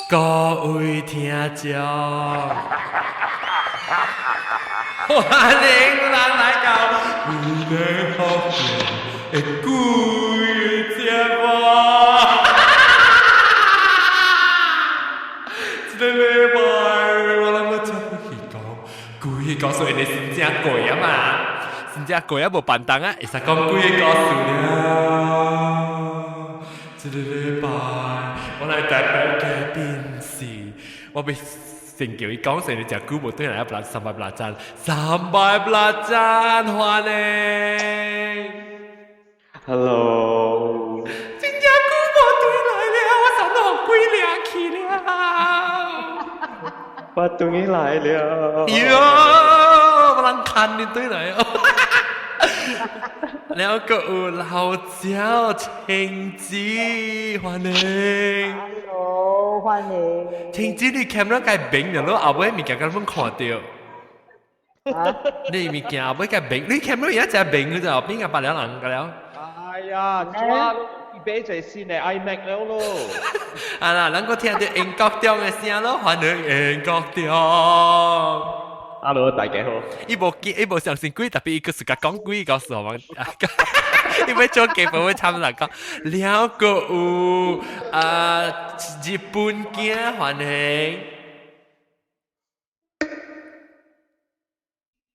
各位聽眾，歡迎咱來到規個福建的貴節目。這個禮拜我諗要聽佢講貴個故事，你真正貴啊嘛，真正貴啊無辦當啊，會使講貴個故事了。這個禮拜我來代表嘉賓是，我被先叫伊講成你隻久無對來一三百八讚，歡迎。Hello， 真正久無對來了，我想到好鬼掠去了。我終於來了。喲，我人看你對來哦。แล้วก็เราเจ้า晴子歡迎 Hello， 歡迎。晴子你看到cái bệnh rồi後尾物件咁樣看到，你物件後尾cái bệnh，你看到有一隻病嘅就邊個白兩人㗎了？哎呀，抓一杯最新嘅 iMac 了咯。啊啦，能夠聽到英國中嘅聲咯，歡迎英國中。Hello， 大家好。伊無相信鬼，特別伊個自家講鬼告訴我們，伊要做基本會參嚟講，了個有日本嘅歡迎，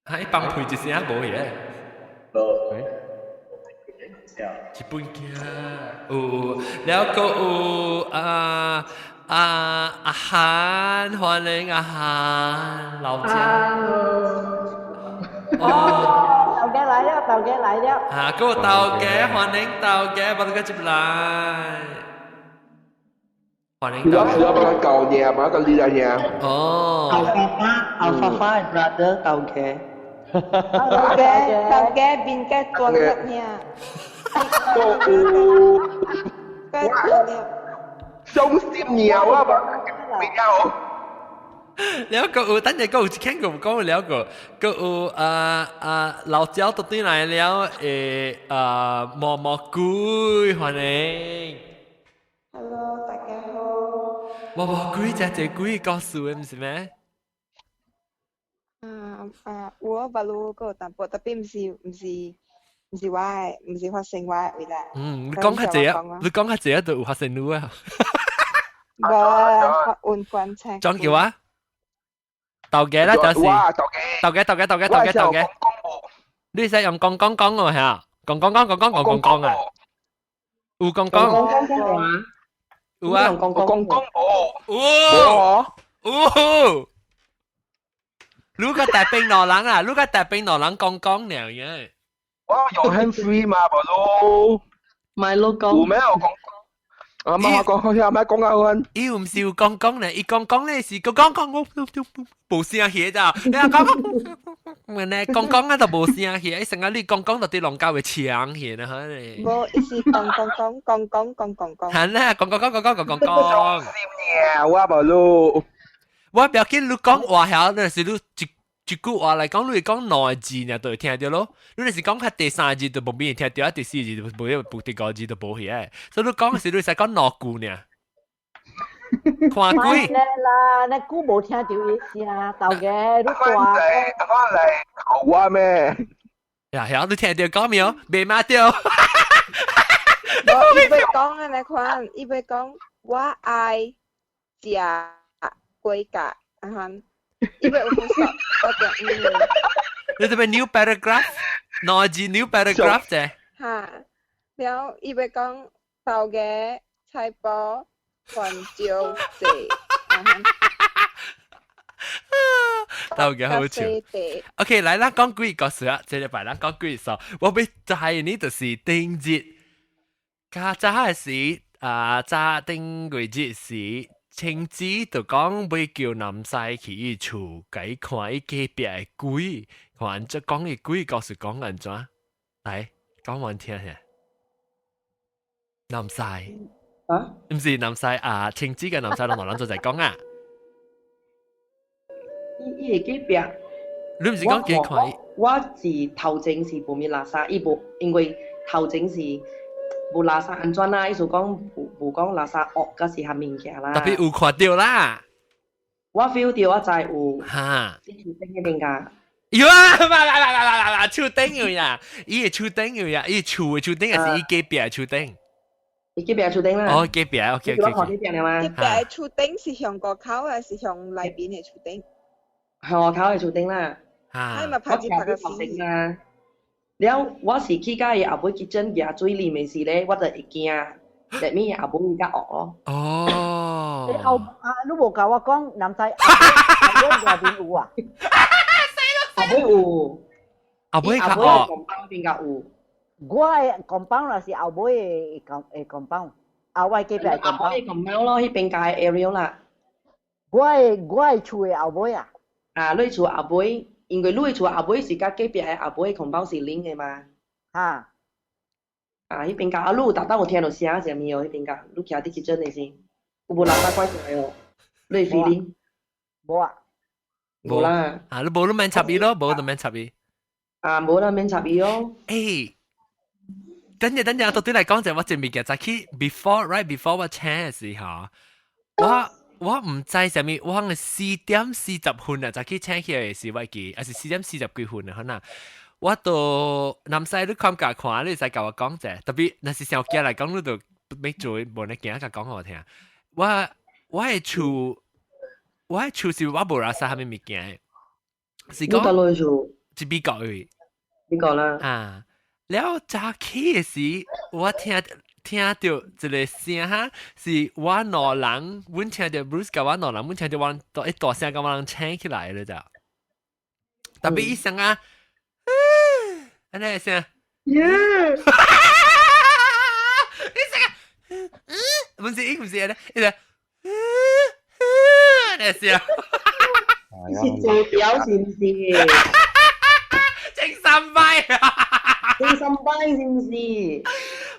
喺幫配一聲無嘢。日本嘅有，了個有阿涵，歡迎阿涵，老家。哦，豆嘅來了，豆嘅來了。啊，嗰個豆嘅，歡迎豆嘅，把佢接來。歡迎豆嘅。Siapa nak kau ni? Apa kau lihat ni? 哦。Alpha brother 豆嘅。豆嘅邊個做嘅呢？Sống sim nhiều á bà. Video. แล้วก็等陣個有一傾個講了個有老椒都對來了毛毛龜歡迎 Hello， 大家好。毛毛龜隻龜告訴嘅唔是咩？我不รู้個淡薄，特別唔是發生話回來。你講下這啊，你講下這都有發生咗啊？冇運觀察。裝叫啊？豆嘅啦，就是豆嘅。你使用講喎係啊？講啊？有講。有啊？哦。如果大兵羅人啊，講了嘅。我用 handfree 嘛，不咯。My logo。有咩有講？啊，媽講好似阿媽講啊我。伊唔是有講咧，伊講咧是講我冇聲氣咋？你講，我呢講啊就冇聲氣，伊成日你講就啲浪交會搶氣啦，嚇你。冇，伊是講。係啦，講。Sống sim nhiều á bà咯。我不要緊，你講話曉，那是你一句話來講，你講兩字呢，就會聽到咯。你是講佢第三字就冇俾人聽到，第四字就冇，第五字就冇嘅。所以你講嘅時，你使講兩句呢。看鬼。啦，你估冇聽到意思啊？豆嘅，你話。我嚟求我咩？呀，你聽到講未有？未買到。我伊要講嘅你看，伊要講我愛食龜甲，伊要有複雜，我講你這邊 new paragraph， 兩字 new paragraph 啫。嚇，然後伊要講豆嘅菜脯黃椒蔗，豆嘅好笑。OK， 來啦，講幾個事啊，這禮拜啦講幾個，我俾就係呢就是定節，家陣係揸定幾節時。晴子就講要叫男婿去伊厝，解看伊隔壁嘅鬼，看即講嘅鬼，告訴講安怎？嚟講我聽下。男婿啊？唔是男婿啊，晴子嘅男婿同人做就講啊。伊會隔壁。你唔是講幾看伊？我是頭前是無面垃圾，伊無因為頭前是無垃圾安怎啦？意思講無講垃圾惡嗰是下面嘅啦。特別有看到啦。我 feel 到我就有哈。啲條釘嗰邊㗎。有啊，嘛，厝頂有呀，伊個厝頂有呀，伊厝嘅厝頂還是伊隔壁嘅厝頂？伊隔壁厝頂啦。哦，隔壁 ，OK。我看呢邊嘛。隔壁嘅厝頂是向個口還是向裏邊嘅厝頂？向我口嘅厝頂啦。哎嘛，拍住個線啊！了，我是去甲伊後尾kitchen夾水裡面是咧，我就會驚，入面後尾伊較惡咯。哦。你無甲我講南西後尾邊有啊？後尾有。後尾較惡。後尾邊較有。我嘅compound啦是後尾嘅compound，後尾隔壁嘅compound。後尾compound咯，迄邊界 area 啦。我嘅厝嘅後尾啊。啊，你厝後尾。因為你厝後尾是甲隔壁嘅後尾空包是零嘅嘛。啊，迄邊甲你有特登有聽到聲啥物哦？迄邊甲你徛佇kitchen嘅先，有無垃圾怪怪哦？你 feeling？無啊，無啦。啊，你無你免插伊咯，無就免插伊。啊，無啦，免插伊哦。誒，等陣，到底嚟講就我前面嘅就去 before 我請嘅時候，我唔知啥物，我係4:40啊，就去請起來是我記，還是4:40幾分啊？可能我到南西你看架看，你使甲我講者，特別那是上機嚟講，你就要做無你驚甲講我聽。我係厝是我無垃圾蝦米物件，是講是美國嘅，美國啦。啊，แล้ว早起嘅時，我聽到一個聲哈，是我兩人，阮聽到 Bruce 甲我兩人，阮聽到我一大聲甲我人請起來了咋，特別一聲啊，安尼聲，一聲啊，唔是安尼，一聲，安尼聲，是做表是唔是？正三擺啊！正三擺是唔是？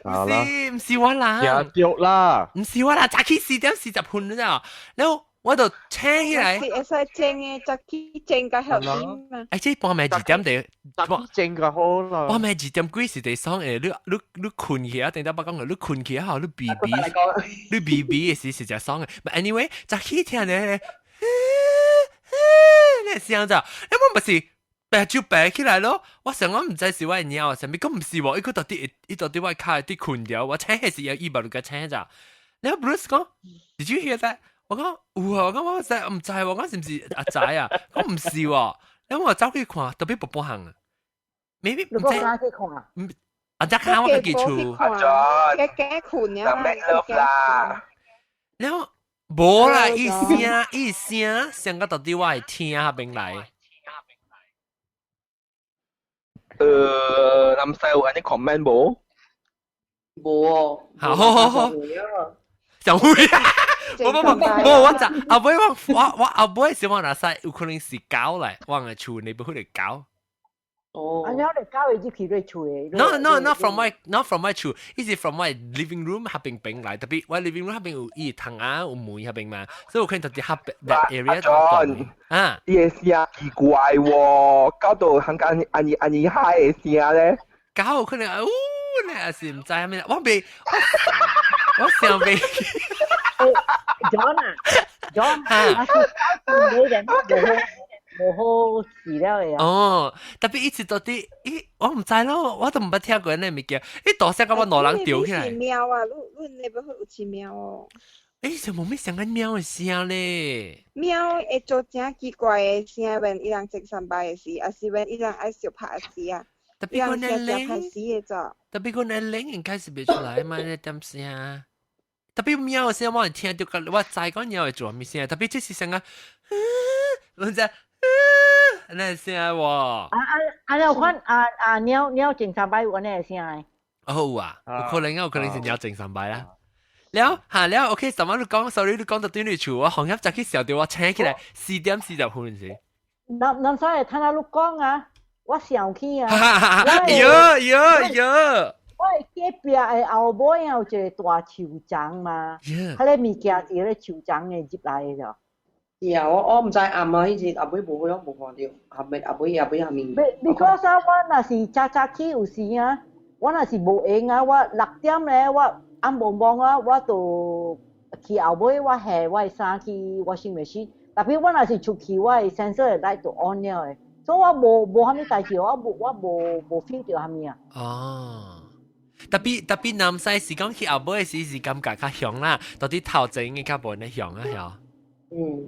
唔是我啦，驚着啦，唔是我啦，早起4:40分啦，然後我就請起來。是會使蒸嘅，早起蒸甲後邊嘛。即係半暝2點早起蒸就好啦。半暝2點幾是第爽誒，你困起啊，定得不講你困起啊，你 BB 嘅時是只爽嘅。But anyway，早起聽咧，你聲咋？你我唔是。白就白起來咯，我想我唔知是我鳥啊，上面咁唔是喎，伊到底我卡啲困掉，我請係是有200六個請咋。然後 Bruce 講 ，Did you hear that？ 我講有啊，我講我唔知喎，我是唔是阿仔啊？我唔是喎，然後我走去看，特別薄行啊。maybe 唔知。阿仔看我嘅記住。阿 John，嘅困啊嘛。然後冇啦，一聲，上個到底我係聽下邊來。南西有安尼 comment 無？無哦。好，上會啊！冇，我就後尾我後尾是我哪sais有可能是狗嚟，我嘅厝你不會嚟狗。哦。安尼我哋狗會入去你厝嘅。Not from my 厝，伊是 from my living room 下邊邊嚟，特別我 living room 下邊有伊窗啊，有門下邊嘛，所以我可以特別下邊 that area 啊。伊嘅聲奇怪喎，搞到香港安尼嗨嘅聲咧。狗可能你也是唔知係咩？我想未。John 啊，你人冇好事了嘅。哦，特別一直到啲，我唔知咯，我都唔捌聽過呢物件。大聲咁我攞人掉起來。喵啊！你那邊有似喵哦。就冇咩想緊喵嘅聲咧。喵會做真奇怪嘅聲，when 伊人食三擺嘅時，還是 when 伊人愛小拍嘅時啊。特別個年齡，特別個年齡應該是別出來嘛，呢點聲。特別喵嘅聲，我係聽到個，我知講貓會做咩聲，特別即是聲啊，我就那聲喎。你有看貓整三擺有安尼嘅聲誒？哦啊，有可能是貓整三擺啦。แล้วOK，什麼你講 ，sorry 你講到對你處，我行業就去小掉我請起來4:40分先。南西睇下你講啊。我想起啊！有，我隔壁嘅後尾有一個大樹欉嘛，佢咧物件是咧樹欉嘅入來嘅咋。是啊，我唔知暗啊，迄時後尾無看到，後尾下面。你講啥？我若是早起有時啊，我若是無閒啊，我6點咧，我暗晡晡啊，我就去後尾我下我衫去washing machine，特別我若是出去，我 sensor light 就 on 了誒，所以我無啥物代志，我無 feel 到啥物啊。哦，特別男仔是講去後尾時是感覺較香啦，到底頭前嘅較無呢香啊，係。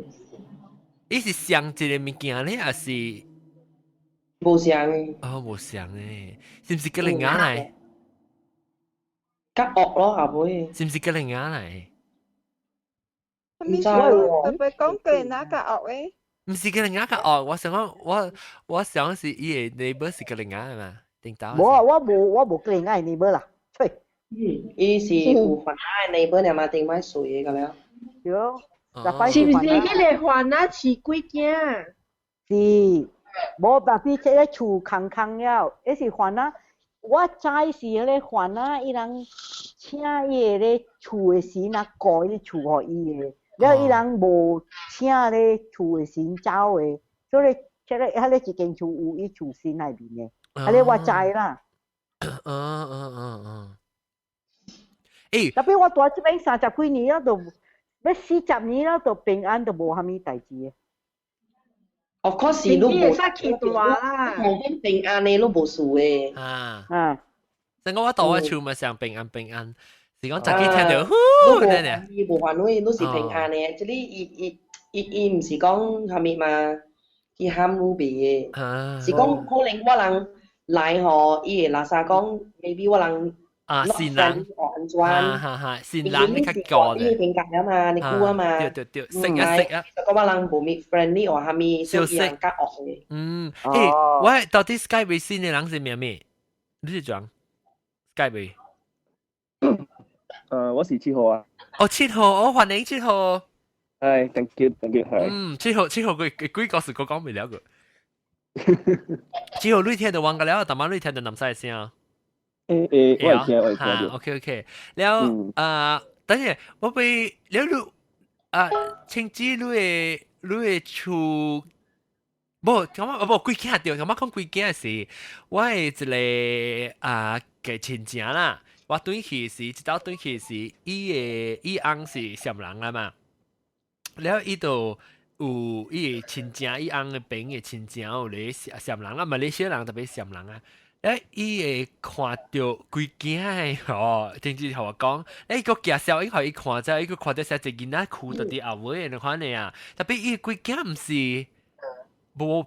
伊是上一個物件咧，還是？無相嘅。哦，無相誒，是唔是個另外嚟？較惡咯，後尾。是唔是個另外嚟？唔知喎，特別講句哪個學誒？唔是個另外個學，我想講我想是伊個 neighbor 是個另外嘛，定到？無啊，我無個另外 neighbor 啦，吹。伊是有番仔 neighbor 咧嘛，定買水嘅咁樣。對，是唔是迄個番仔飼幾件？是。無特別這個厝空空了，迄是番仔。我知是迄個番仔，伊人請伊個咧厝誒時，若過迄個厝互伊誒，了伊人無請咧厝誒時走誒，所以這個迄個一間厝有伊厝時內面誒，迄個我知啦。誒，特別我住這邊30幾年了，都要40年了，都平安都無啥物代志誒。Of course，你都冇啦，冇平安你都冇事嘅。成個我到我厝咪上平安，是講自己聽到，都冇煩惱，都是平安嘅。即係伊唔是講係咪嘛？伊喊魯比嘅，是講可能我人來嗬，伊個垃圾講 ，maybe 我人。善人，善人你較高嘅，你點解啊嘛？你估啊嘛？對，識啊！嗰班人無咪 friendly 或係咪少少人夾惡嘅？喂，到底 Skype 微信嘅人是咩咩？你是講 Skype 微？我是7號啊。7號，歡迎7號。係 ，thank you，係。7號佢幾個時講未了個。7號你聽到忘個了，但係你聽到南西嘅聲。我係聽。OK，แล้ว等陣我被แล้ว青枝你嘅厝，冇幾件掉，咁講幾件事，我係一個嘅親戚啦，我對佢是，直到對佢是，伊翁是禪人啦嘛，แล้ว伊度有伊嘅親戚，伊翁嘅邊嘅親戚有咧禪人啦，馬來西亞人特別禪人啊。伊會看到規件誒，甚至同我講，個介紹伊互伊看者，伊個看到寫一囡仔褲到啲後尾嘅款嘅啊，特別伊規件毋是無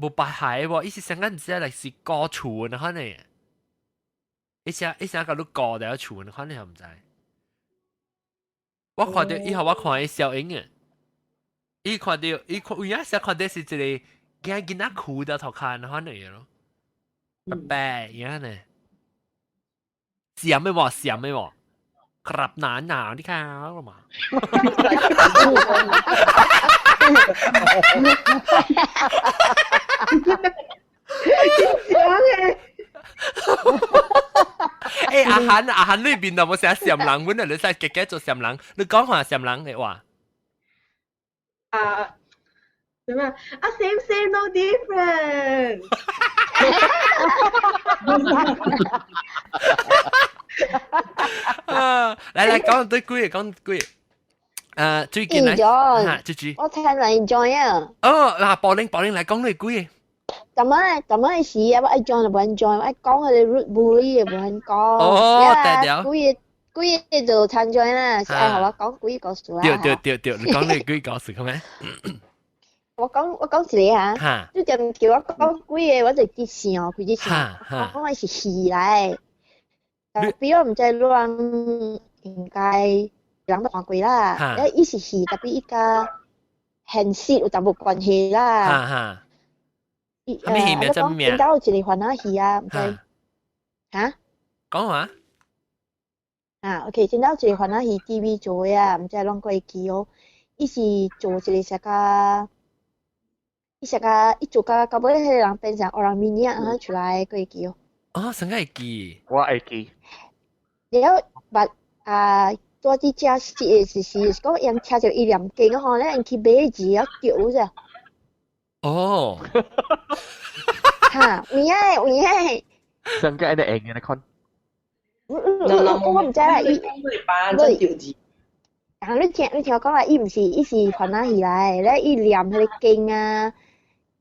白鞋喎，伊是成間唔知係是高厝嘅款嘅，伊成個都高喺厝嘅款嘅，唔知。我看到伊互我看伊小影嘅，伊看到伊有時看到是一個囡仔褲到頭殼嘅款嘅咯。白樣呢？閃咩喎？ครับหนาที่เขาหรอมาอาหาร裏邊有冇寫閃冷碗啊？你使嘅做閃冷，你講下閃冷嘅話。點啊？same no different。嚟講對句，最近嚟，Gigi，我聽你 join 啊。嗱，寶玲嚟講你句。咁樣事啊，我愛 join 就冇人 join，我愛講佢哋 root bully 就冇人講。句就參 join 啦，是愛同我講句故事啦。對，你講你句故事咁咩？我講一個嚇，你就唔叫我講幾個，我就記性佢啲性，講我是戲嚟。比如唔知亂應該人都看過啦，伊是戲，特別伊個現實有淡薄關係啦。咩戲名？真名？點解有一個番仔戲啊？唔知嚇？講話OK，點解有一個番仔戲 TV 做嘅啊？唔知啷個會記哦？伊是做一個伊做到到尾，迄個人變成黑人面樣，出來個會記哦。成個會記，我會記。了，多啲假設嘅是講人車就一兩件吼，咧人去買字要丟啫。哦。嚇，有影。成個係你應嘅看。我唔知啦，伊班真調字。你聽我講啦，伊是番仔戲來，咧伊念迄個經啊，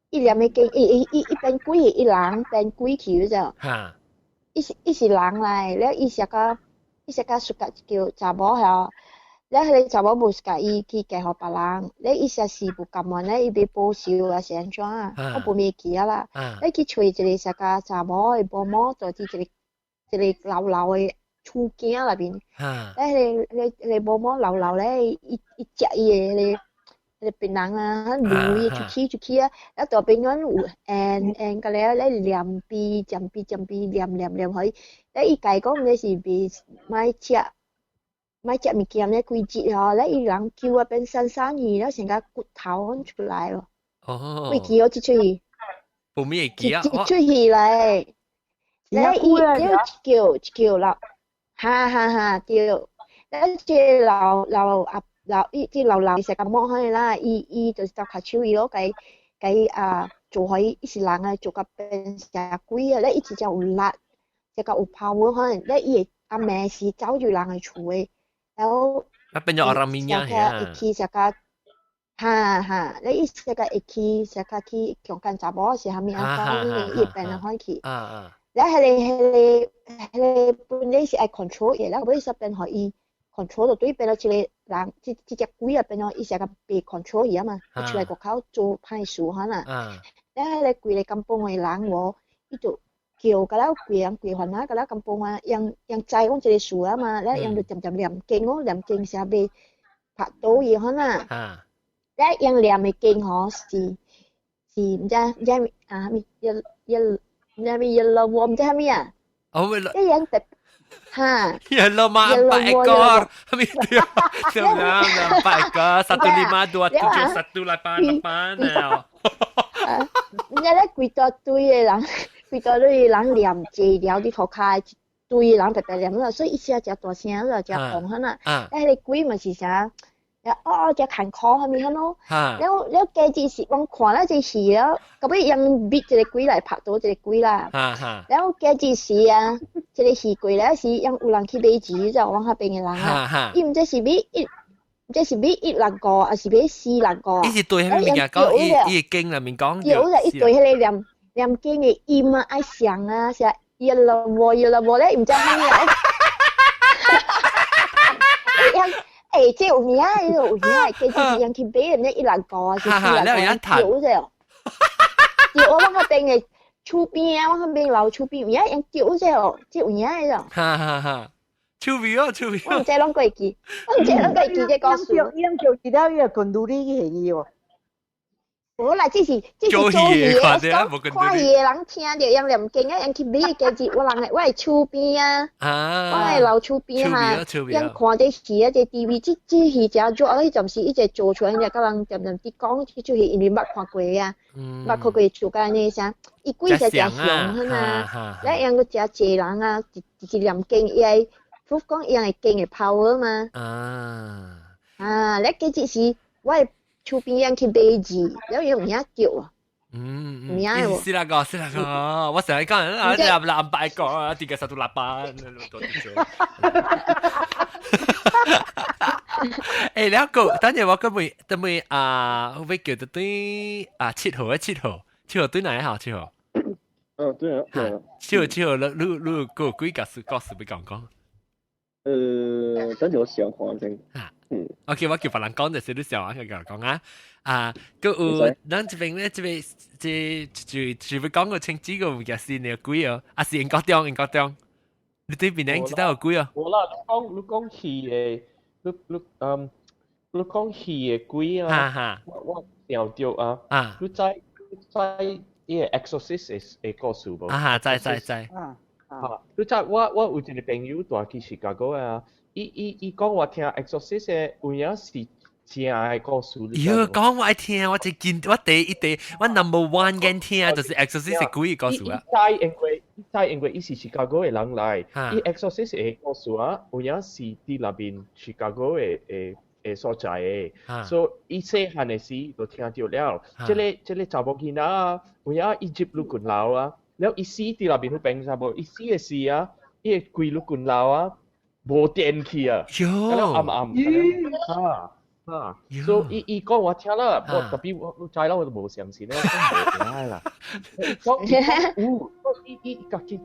伊念迄經，伊變鬼，伊人變鬼去咗。哈。伊是人來，咧伊食個屬個叫查某嚇，咧迄個查某無甲伊去嫁互別人，咧伊實是不甘願咧，伊要報仇啊，是安怎啊？我不咪記啊啦。咧去找一個食個查某的某某，就係一個老老的厝囝內邊。咧迄個某某老老咧，伊食伊的迄個檳榔啊，滷伊出去啊，咧大邊嗰有個咧念鼻점鼻念佢，咧伊家講咧是別買食物件咧規節吼，咧伊人叫啊變生魚，咧成個骨頭咁出來咯。哦。會記哦，這出戲。不咩記啊？這出戲嚟，咧伊叫老，哈對，咧這老即老實咁摸開啦，伊就是搭卡手伊咯，佢做開伊是人啊，做個變成鬼啊，咧伊只有力，只個有 power 可能咧伊阿妹是走住人嘅厝嘅，然後變咗阿拉米亞係去食個咧伊食個去強姦查某是蝦米啊？講呢個伊變咗開去，咧係本來是愛 control 嘅，咧後尾實變可以。control 到對變咗一個人，這隻鬼啊變咗伊成個被 control 去啊嘛，佢出來個口做歹事可能，咧迄個規個kampung嘅人喎，伊就叫個啦規人規番仔個啦kampung啊，人知講一個事啊嘛，咧人就漸念經哦，念經時被拍倒嘢可能，咧人念嘅經嗬是唔知啊咩yellow 唔知係咩啊，一人特。Yellow mak 4 ekor. Senang 4 ekor. 1527788. 你咧幾多堆嘅人念字了啲頭殼，一堆人特別念啦，所以一下就大聲啦，就紅可能。咧你鬼咪是啥？只坎坷係咪咁咯？แล้วแกจีสิบางขวานแล้วจีสีแล้วก็ไม่ยังบิดจะกุย嚟拍到จะกุย啦。แล้วแกจีสี啊，จะสีกุยแล้วสียัง有人去買紙就往下邊嘅人啊，伊唔知是買一兩個，還是買4兩個？伊是對喺面講，伊經入面講。有就一對喺你念經嘅音啊，愛上啊，是耶啦喎咧，唔知乜嘢。即係有名，記住人去俾人咧一兩個啊，是4兩個叫啫。叫我往嗰邊嘅厝邊啊，往嗰邊樓厝邊，而家人叫啫，即係有名嘅啫。厝邊哦，厝邊。我唔知啷個記，這個數。伊諗叫其他嘢건드리嘅嫌疑喎。冇啦，這是做戲嘅，看戲嘅人聽到人念經啊，人去買嘅字，我係厝邊啊，我係樓厝邊嚇，人看這戲啊，這 TV 這戲真做，迄陣時一直做出來，人家人點啲講，這出戲因為捌看過啊，捌看過做緊呢啥，伊鬼就真凶啊，咧人個真濟人啊，直念經，伊係 proof 講伊係經嘅 power 嘛，咧這是我係。厝邊人去買字，แล้ว用嘢叫啊。是啦個，我成日講啊，兩百個啊，3 1 8。誒，แล้ว個，等陣我今日啊，會叫對7號對哪一號7號？對啊。7號，你個幾個事俾講？等陣我想看先。OK， 我叫別人講就是你想我講啊，個有咱這邊咧，這要講個清楚個物件是你有幾哦？啊是英國中，你對邊人知道有幾哦？我啦，你講戲嘅，你講戲嘅幾啊？我掉掉啊！你知呢個 Exorcist 嘅故事無？知。你知我有一個朋友住去Chicago啊。伊講我聽 Exorcist 嘅有影是正嘅故事。喲，講我愛聽，我第一，我 number one 嘅聽就是 Exorcist 嘅故事啊。因為伊是 Chicago 嘅人來，伊 Exorcist 嘅故事啊，有影是佇那邊 Chicago 嘅所在嘅，所以伊細漢嘅時就聽到了。這個查某囡仔啊，有影伊接入群樓啊，然後伊死佇那邊去病啥無？伊死嘅時啊。伊个规路棍楼啊，无电去啊，暗暗所以伊讲我听了，我特别我知啦，我都无相信咧，我讲无啦。講伊家己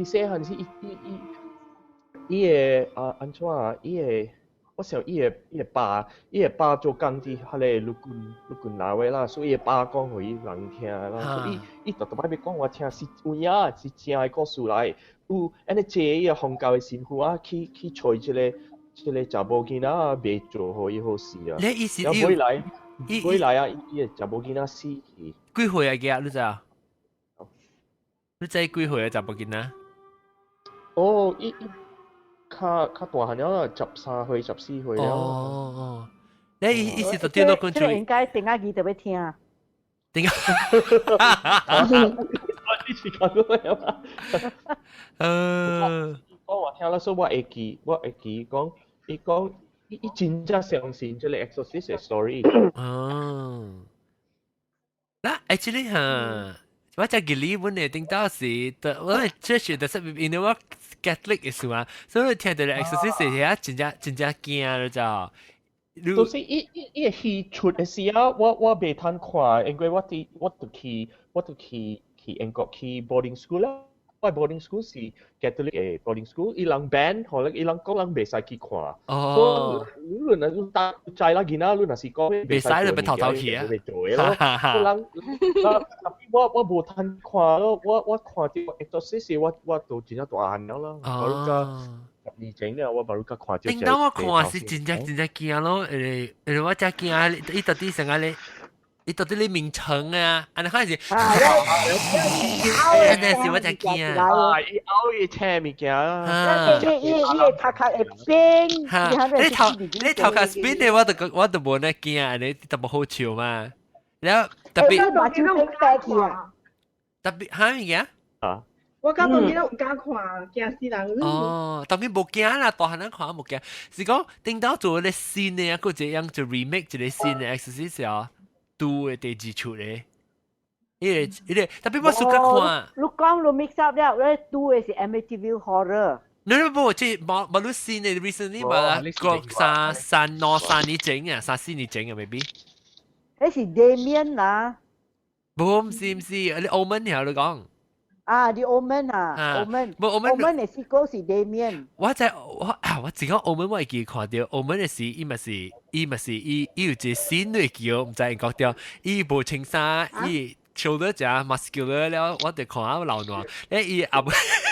細漢時，伊個安怎啊？我想伊個爸做工啲迄個陸軍那位啦，所以伊個爸講互伊人聽啦，所以伊特別要講我聽是有影是真個故事來，有安尼借伊個宗教個神父啊去找一個查某囡仔袂做互伊好事啊，然後回來啊，伊個查某囡仔死去。幾歲啊？嘅你知啊？你知幾歲啊？查某囡仔？哦，伊較大漢了，13歲、14歲了。哦，你意思就聽到講最應該定下耳特別聽啊。點解？你是講過嗎？我聽了，所以我會記講，伊講伊真正相信這個 Exorcist 的 story。哦，嗱 ，actually 嚇。我就記哩本嚟聽到是，我哋 church 就係因為我 Catholic 嘅事嘛，所以聽到咧 exorcist 係真正驚咯就。就是伊戲出嘅時候，我未通看，因為我去英國去 boarding school 啦。我 boarding school 是 Catholic 嘅 boarding school，伊人 ban，可能伊人講人袂使去看。哦。所以你搭制啦，見啦，你若是講袂使你咪偷去啊。袂做嘅咯。我無通看咯，我看到 Exorcist 我都真正大漢了啦。12整了，我冇看到。聽到我看是真正驚咯，我真驚，伊到底成個咧。你到底你名稱啊？安尼開始，安尼是我只驚啊！伊拗伊車物件啊！伊頭殼會變，你頭殼 spin 嘅我都無那驚，安尼特別好笑嘛。然後特別嚇物件啊！我感覺你都唔敢看，驚死人。哦，特別冇驚啦，大漢人看冇驚。是講頂到做咧新嘅一個這樣就 remake 一個新嘅 exercise 啊。都嘅地址出嚟，伊個特別我suka看。你講你 mix up 了，你都嘅是 Amityville Horror。唔，即係冇你新嘅 recently 嘛，個三年整啊，3、4年整啊 maybe。嗰是 Damien 啦。唔是，你 Omen 條你講。啊，啲 Omen 啊 ，Omen 嘅是嗰是 Damien。我自講 Omen 我記看到 Omen 嘅事，伊咪是有隻新嘅叫，唔知你講到，伊無穿衫，伊 shoulder 只 muscular 了，我哋看下流浪，伊後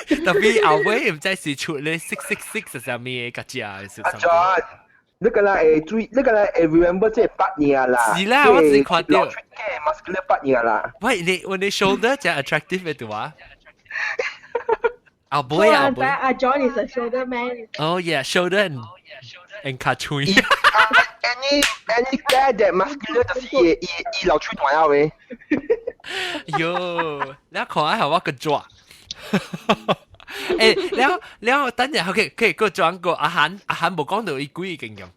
特別後尾唔知是出咧666係啥咩嘅只啊？你個啦你個啦remember 即係8年啦。是啦，我只看到。muscular 8年啦。喂，你 shoulder 只 attractive 嘅對話？Our boy. John is a shoulder man. Oh yeah, shoulder and cartoon. Any guy that muscular 就是伊流出短啊喂。喲，你看下我個抓。誒，แล้ว等陣 OK，個轉個阿涵冇講到伊幾經驗。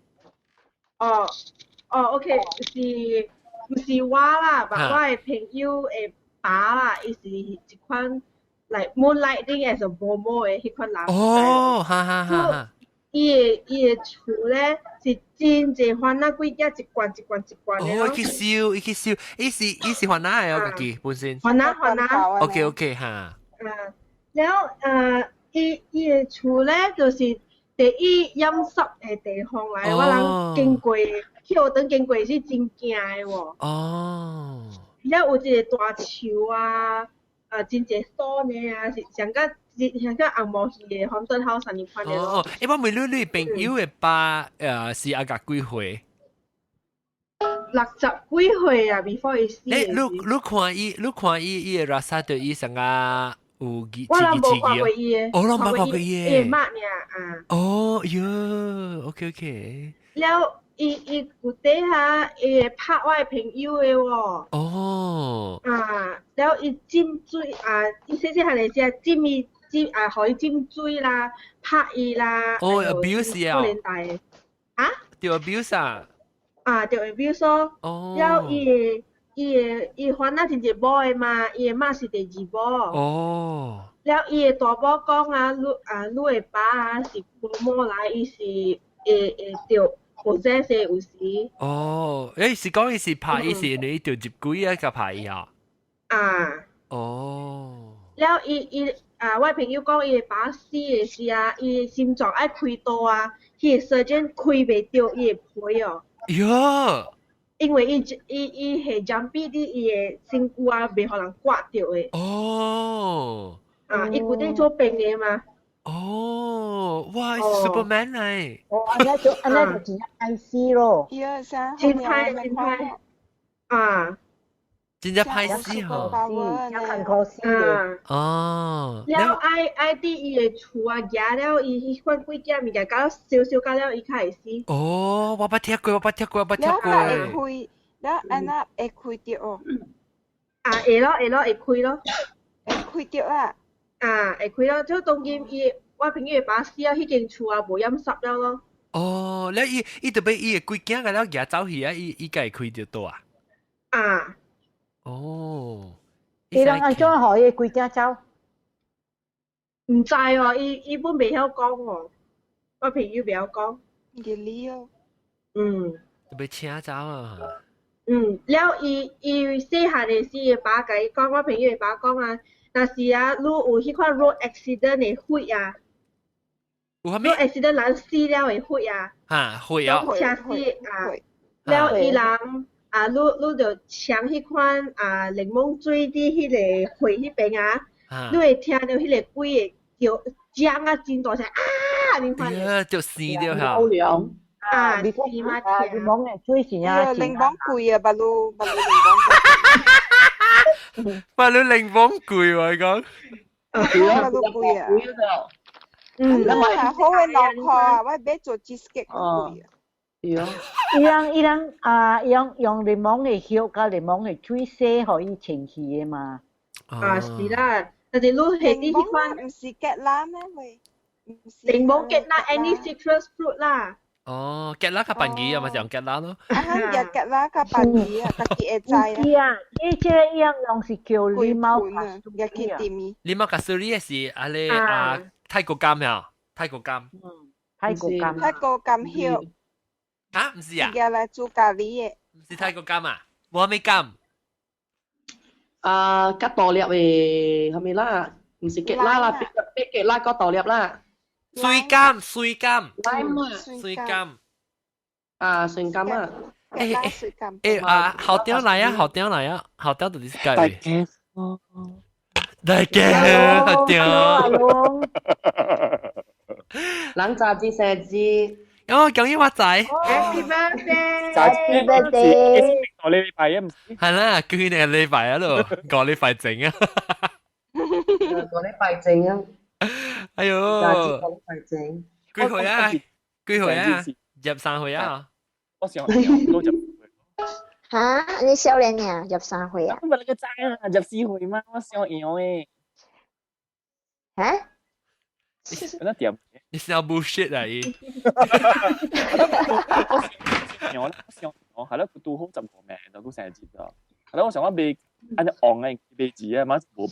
OK，唔是我啦，但我嘅朋友嘅爸啦，伊是一款。like moonlighting as a bomo 嘅迄款人。哦，哈。伊嘅厝咧是真濟番仔鬼仔一罐嘅咯。哦，伊去燒，伊是番仔嘅我記本身。番仔。OK 哈。然後伊嘅厝咧就是第一陰濕嘅地方嚟，我人經過，去學堂經過是真驚嘅喎。哦。然後有一個大樹啊。真濟鎖呢啊，是像個紅毛戲嘅黃燈好三年款嘅咯。我問你朋友嘅爸是阿甲幾歲？60幾歲啊 ，before 伊死。你看伊嘅拉薩對伊成個有幾？我冇看過伊嘅。我冇看過伊嘅。媽呢啊。哦喲 ，OK。了。伊骨底下會拍我嘅朋友嘅喎。哦。แล้ว伊浸水伊細漢嘅時候浸互伊浸水啦，拍伊啦。哦 ，abuse 啊。年代啊？對 abuse 啊。對 abuse 咯。哦。了伊番仔真濟某嘅嘛，伊嘅媽是第二某。哦。了伊嘅大寶講啊，你嘅爸啊是父母來，伊是會着possess嘅有時。哦，是講伊是拍伊是你條接鬼啊，個拍伊啊。啊。哦。了伊我朋友講伊嘅爸死嘅時啊，伊心臟愛開刀啊，迄個surgeon開袂着伊嘅皮哦。喲。因為伊係將比啲伊嘅身軀啊，袂互人刮着嘅。哦。伊固定做病嘅嘛。哦，哇 ，Superman 嚟。哦，安尼就真係 IC 咯。真歹。啊。真正歹死嗬。有很可惜嘅。哦。了愛佇伊嘅厝啊，行了伊款幾件物件，搞少少搞了伊較會死。哦，我捌聽過。了會開，了安那會開着哦。會咯，會開咯。會開着啊。會開咯，就當今我朋友把死了，迄間厝啊無淹濕了咯。哦，了伊特別伊嘅幾件個了行走去啊，伊個會開着到啊。哦。伊人安怎互伊幾件走？唔知哦，伊本未曉講哦，我朋友未曉講。嘅理哦。特別請走啊。了伊細漢嘅時，爸甲伊講，我朋友爸講啊，若是啊，你有迄款 road accident 嘅血啊，有啥物 road accident 人死了嘅血啊，血啊，車死啊，了伊人你就搶迄款檸檬水佇迄個血迄邊啊，你會聽到迄個鬼嘅叫聲啊，真大聲你看。就死掉嚇。你試嘛聽。檸檬嘅水是啊。檸檬貴啊，巴魯檸檬。巴魯檸檬貴喎，你講。巴魯貴啊。好嘅落課啊，我買做 cheesecake 貴啊。伊人用檸檬嘅葉加檸檬嘅水洗，互伊清氣嘅嘛。是啦，但是你係啲迄款唔是桔啦咩喂？檸檬桔啦 ，any citrus fruit 啦。哦，桔啦甲枴杞啊，咪就用桔啦咯。有桔啦甲枴杞啊，家己會知啊。伊即個用是叫禮貌卡素里啊。禮貌卡素里係是阿你泰國柑呀，泰國柑。泰國柑葉。啊，唔是啊？而來做咖喱嘅。唔是泰國柑啊？冇咩柑？吉多粒嘅係咪啦？唔是桔啦啦，別桔啦，吉多粒啦。水柑。水柑。水柑啊。後調來啊，後調到底是介嘅。大家後調。人雜誌寫字。哦，恭喜發財 ！Happy birthday！ Happy birthday！ 個禮拜啊，唔知係啦，佢哋係禮拜啊咯，個禮拜整啊，個禮拜整啊，哎呦，個禮拜整，幾歲啊？幾歲啊？入3歲啊？我想入嚇，你少年呀，入3歲啊？唔係你個仔啊，入4歲嘛，我想樣誒。嚇？那點？你是要 bullshit 啊？伊？我係咯，佢到好10個名就都成日接啦。係咯，我想我未按照昂嘅背字啊，嘛冇。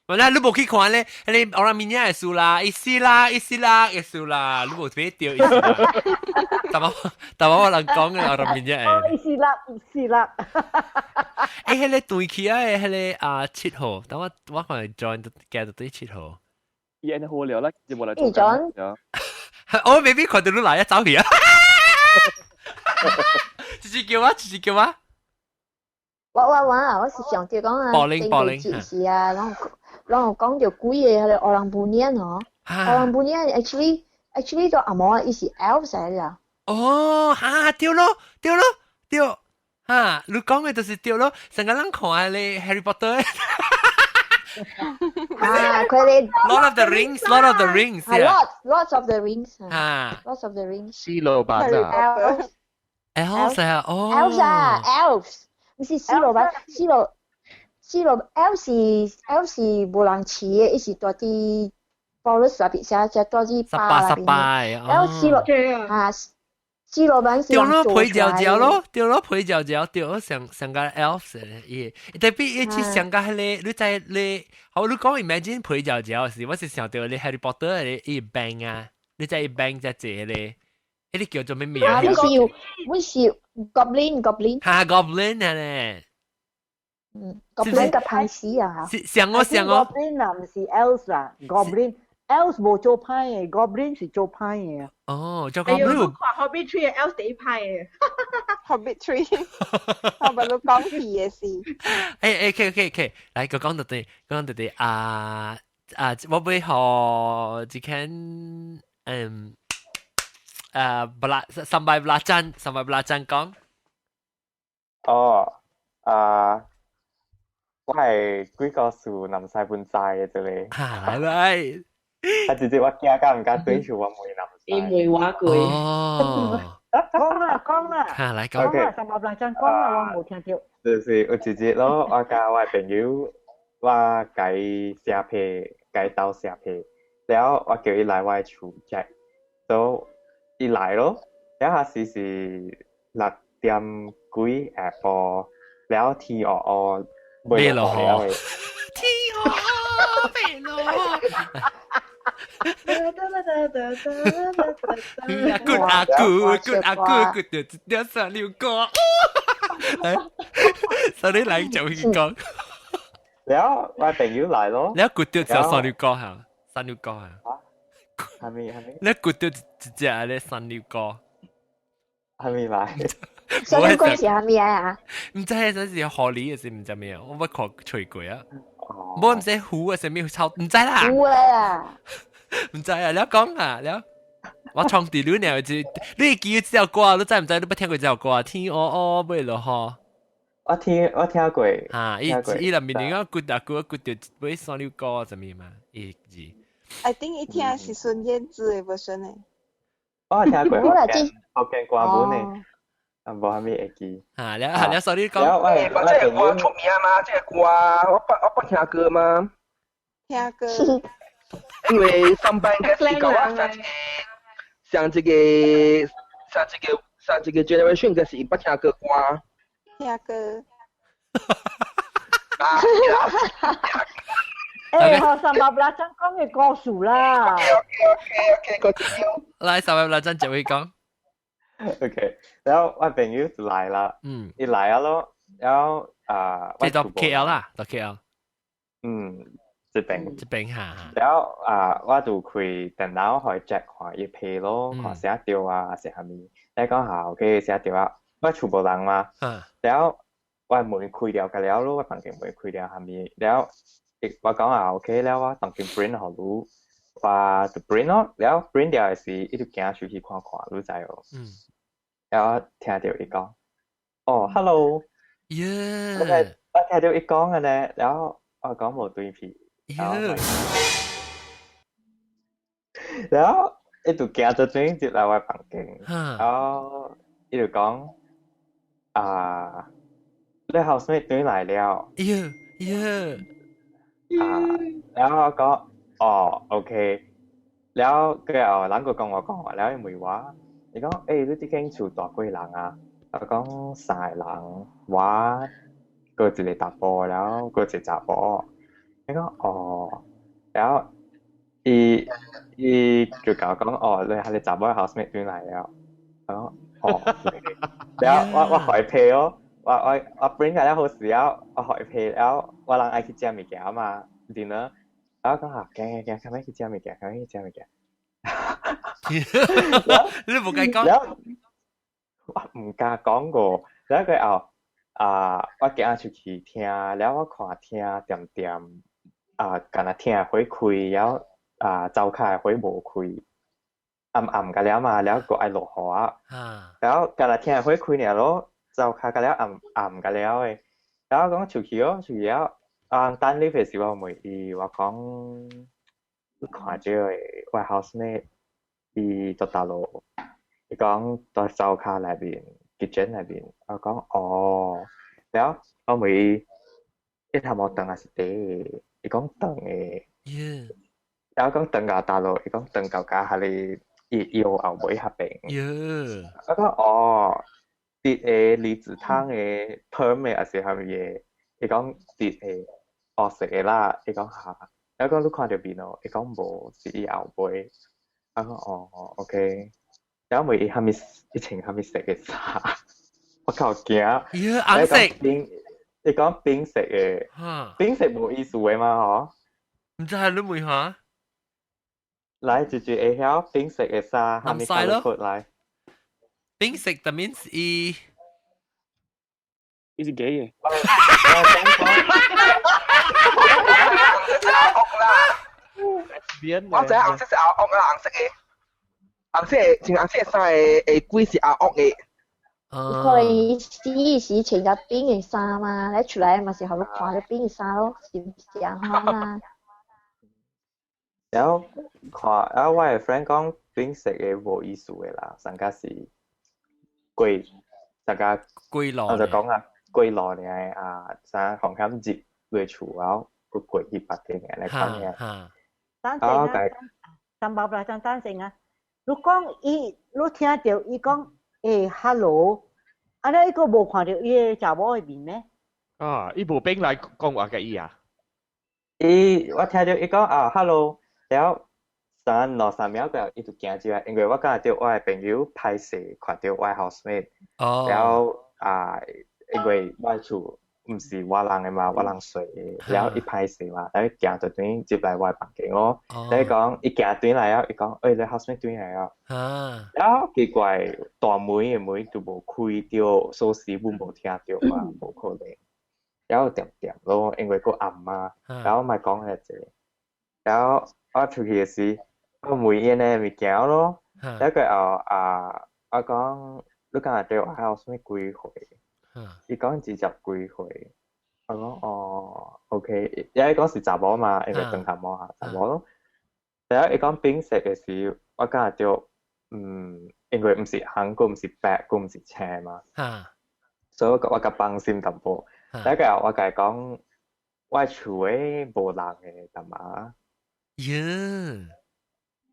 唔啦，你冇去看咧，你我諗明日係輸啦，一時啦，係輸啦，你冇俾掉一時啦。但我能講嘅我諗明日係。一時啦。誒，迄個對起啊，迄個7號，等我可能 join 加到對7號。伊安好了啦，就冇嚟做緊。我 baby 看到你來啊，走去啊！直接叫啊！我是想着講啊，定位置是啊，然後講着幾個係奧蘭布年哦，奧蘭布年 actually 就阿毛伊是 elf 嚟啦。哦，對咯，你講嘅就是對咯，成個人看下你 Harry Potter。佢哋 Lord of the Rings， Lots of the Rings。西羅版啊。Elves 啊，哦。Elves，唔是西羅版，西羅 Elf 是無人飼嘅，伊是住啲 forest 入邊，成日住啲巴入邊。Elf 西羅基罗班是掉了做皮嚼嚼咯，掉了皮嚼嚼，掉了上个 elf 耶，特別一次上個係你在你，好你講 imagine 皮嚼嚼時，我是想到你 Harry Potter 嘅一 bang 啊，你在一 bang 在這咧，呢叫做咩名啊？我是 goblin，嚇 goblin 啊咧。goblin 嘅派死啊！像我 goblin 啊，唔是 elf 啊 ，goblin。elf 冇做派嘅 ，goblin 是做派嘅。哦，做 goblin。我看 Hobbit Tree 嘅 elf 第一派嘅。Hobbit Tree， 我咪都講戲嘅事。OK，嚟個講到啲我會學只間sampai belacan講。哦，我係幾個樹南西半曬嘅啫你。係。直接我驚加唔加對住我梅南西。你梅話句。哦。講啦。嚇，嚟講。啦，三百兩張講啦，我冇聽到。就是我直接咯，我教我朋友我計寫皮，計到寫皮，然後我叫伊來我厝食，就伊來咯，然後時6點幾下晡，然後天黑未落了天黑未落。good 掉上了歌，所以嚟就去講。然後我朋友嚟咯，你 good 掉就上了歌嚇，上了歌嚇。係咪？你 good 掉直接咧上了歌。係咪嚟？上了歌是係咩啊？唔知係陣時河狸嘅事唔知咩啊，我乜學吹過啊。冇唔使虎啊，上面抄唔知啦。虎啊！唔知啊，你講啊，你我創地亂呢，你記呢首歌，你知唔知？你不聽過呢首歌啊？天黑黑未落雨。我聽過。伊入面點解 good 啊 good 就會上了歌就咩嘛？伊字。I think 一聽是孫燕姿嘅 version 咧。我聽過。我見過本呢。冇係咩會記。你所以講。反正歌出名嘛，這個歌我不聽歌嘛。聽歌。因為上班嘅時候啊，像這個 generation 嘅時不聽歌歌。聽歌。學三百兩張講嘅歌數啦。OK，來三百兩張就會講。OK，然後我朋友就來啦，一來咯，然後即到 KL 啦，到 KL。這邊嚇。然後我就開電腦去 check 看一批咯，看寫掉啊，寫下面，你講下 OK 寫掉啊，我全部人嘛，然後我門開掉嘅了咯，我當見門開掉下面，然後我講下 OK แล้ว我當見 print 好รู้ว่าจะ print เนาะแล้ว print 掉嘅時一直行出去看看รู้ใจ哦，然後聽到伊講，哦 hello，我聽到伊講嘅咧，然後我講冇對皮。然後一路行咗轉接嚟我房間，然後一路講你 housemate 轉嚟了，然後我講OK，然後佢又兩個講我講話，然後梅話你講你啲間厝大幾人啊？我講3個人，我個一個大波，然後個一個查甫。你講然後伊就講你係你查某 housemate 轉嚟了，我講然後我害怕咯，我 bring 佢了好時候，我害怕了，我人愛去食物件嘛 dinner， 然後講下驚，咁樣去食物件，你冇計講，我唔敢講個，然後佢我行出去聽，然後我看聽點。干那聽會開，然後走開會無開，暗嘅了嘛，然後個愛落雨啊，然後干那聽會開呢咯，走開嘅了暗嘅了誒，然後講出去了，等你嘅時候咪我講，你看住誒，我 housemate 伊到大路，伊講到走開裏邊 kitchen 裏邊，我講然後我咪一頭冇凳係地。伊講凳誒，然後講凳架大路，伊講凳舊架係你要後尾合併。我講啲離子湯嘅 perm 嘅還是係乜嘢？你講啲學食嘅啦，你講下。我講你看到邊咯？你講無是伊後尾。我講OK。然後咪係咪以前係咪食嘅沙？我靠驚！硬食。你講冰食嘅，冰食冇意思嘅嘛？嗬？唔知係你問下。來，住會曉冰食嘅沙，係咪講出來？冰食 that means he is gay 嘅。我知紅色是阿屋啦，紅色嘅，紅色前紅色衫嘅鬼是阿屋嘅。佢時穿咗邊嘅衫啊，你出嚟咪時候都掛咗邊嘅衫咯，是唔是啊？啊？有看我嘅 friend 講冰食嘅冇意思嘅啦，上加是貴，大家貴落，我就講啊，貴落嘅上紅磡節嘅廚啊，個貴200幾嘅嚟講嘅。單性啊，三百八張單性啊，你講你聽到伊講hello， 安尼伊個無看到伊個查某嘅面咩？伊無變來講話嘅伊啊？我聽到伊講hello。แล้ว3秒ก็伊就行入來，因為我剛才對我嘅朋友拍攝看到我嘅 housemate， แล้ว因為我厝唔是我人嘅嘛，我人睡嘅，แล้ว伊拍攝嘛，แล้ว行到轉接來我嘅房間咯，แล้ว講伊行轉來啊，伊講你 housemate 轉來啊，แล้ว奇怪大門嘅門都無開到，鎖匙本無聽到嘛，無可能，แล้ว點咯，因為個暗嘛，แล้ว咪講係這，แล้ว我出去嘅時，我每日呢咪行咯，แล้ว佢我講你今日對我 housemate 幾回？伊講只10幾回，我講OK，因為講是查某嘛，因為長頭毛查某咯。然後伊講冰食嘅時，我今日就因為唔是紅，個唔是白，個唔是青嘛，所以我較放心淡薄。แล้ว佢我佢講我厝誒無人嘅淡嘛。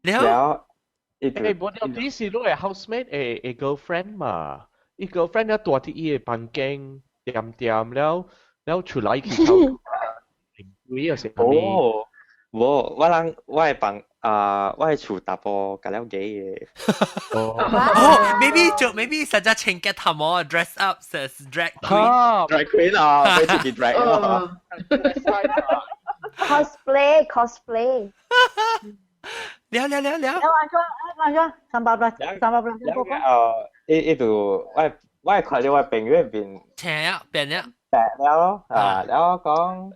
แล้ว冇有啲是你嘅 housemate 嘅 girlfriend 嘛，伊 girlfriend 咧住喺伊嘅房間點แล้ว出來去偷會啊是咩？我嘅房我嘅厝大部隔了幾嘅。maybe 實在請嘅頭毛 dress up says drag queen 啊，佢自己 drag 啊。cosplay 聊安裝300伊度我係看到我朋友變白了然後講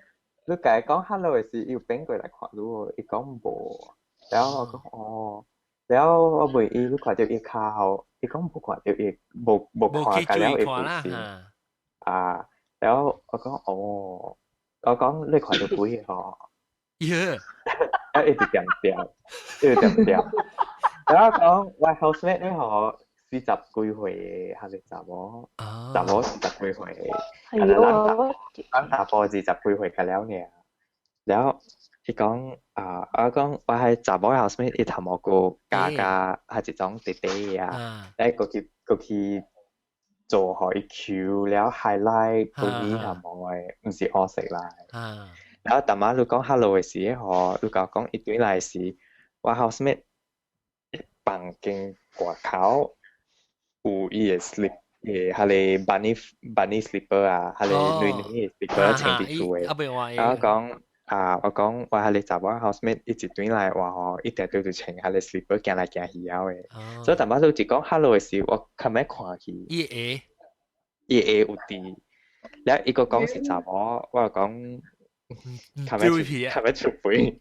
你介講 hello 嘅時，要變過來看你喎，伊講無，然後我講然後我問伊你看到伊卡後，伊講無看到伊無看㗎了伊本身然後我講我講你看到幾個？一直點掉，然後講我 housemate 咧嗬40幾歲嘅，係咪查某40幾歲，大波40幾歲嘅了呢。然後伊講我講我係查某 housemate，伊頭毛個加係一種弟弟啊，誒過去做海 Q แล้ว highlight 嗰啲頭毛嘅，唔是我食啦。然後當晚你講 hello 嘅時候，你講一轉來時，我 housemate 房間外口有伊嘅 slip 係你 bunny slipper 啊，係你女嘅 slipper 穿啲住嘅。然後我講我係你查某 housemate 一轉來話吼，一定對住穿係你 slipper 行來行去嘅。所以當晚你只講 hello 嘅時，我近尾看去，伊有啲，然後伊個講是查某，我講。係咪出杯？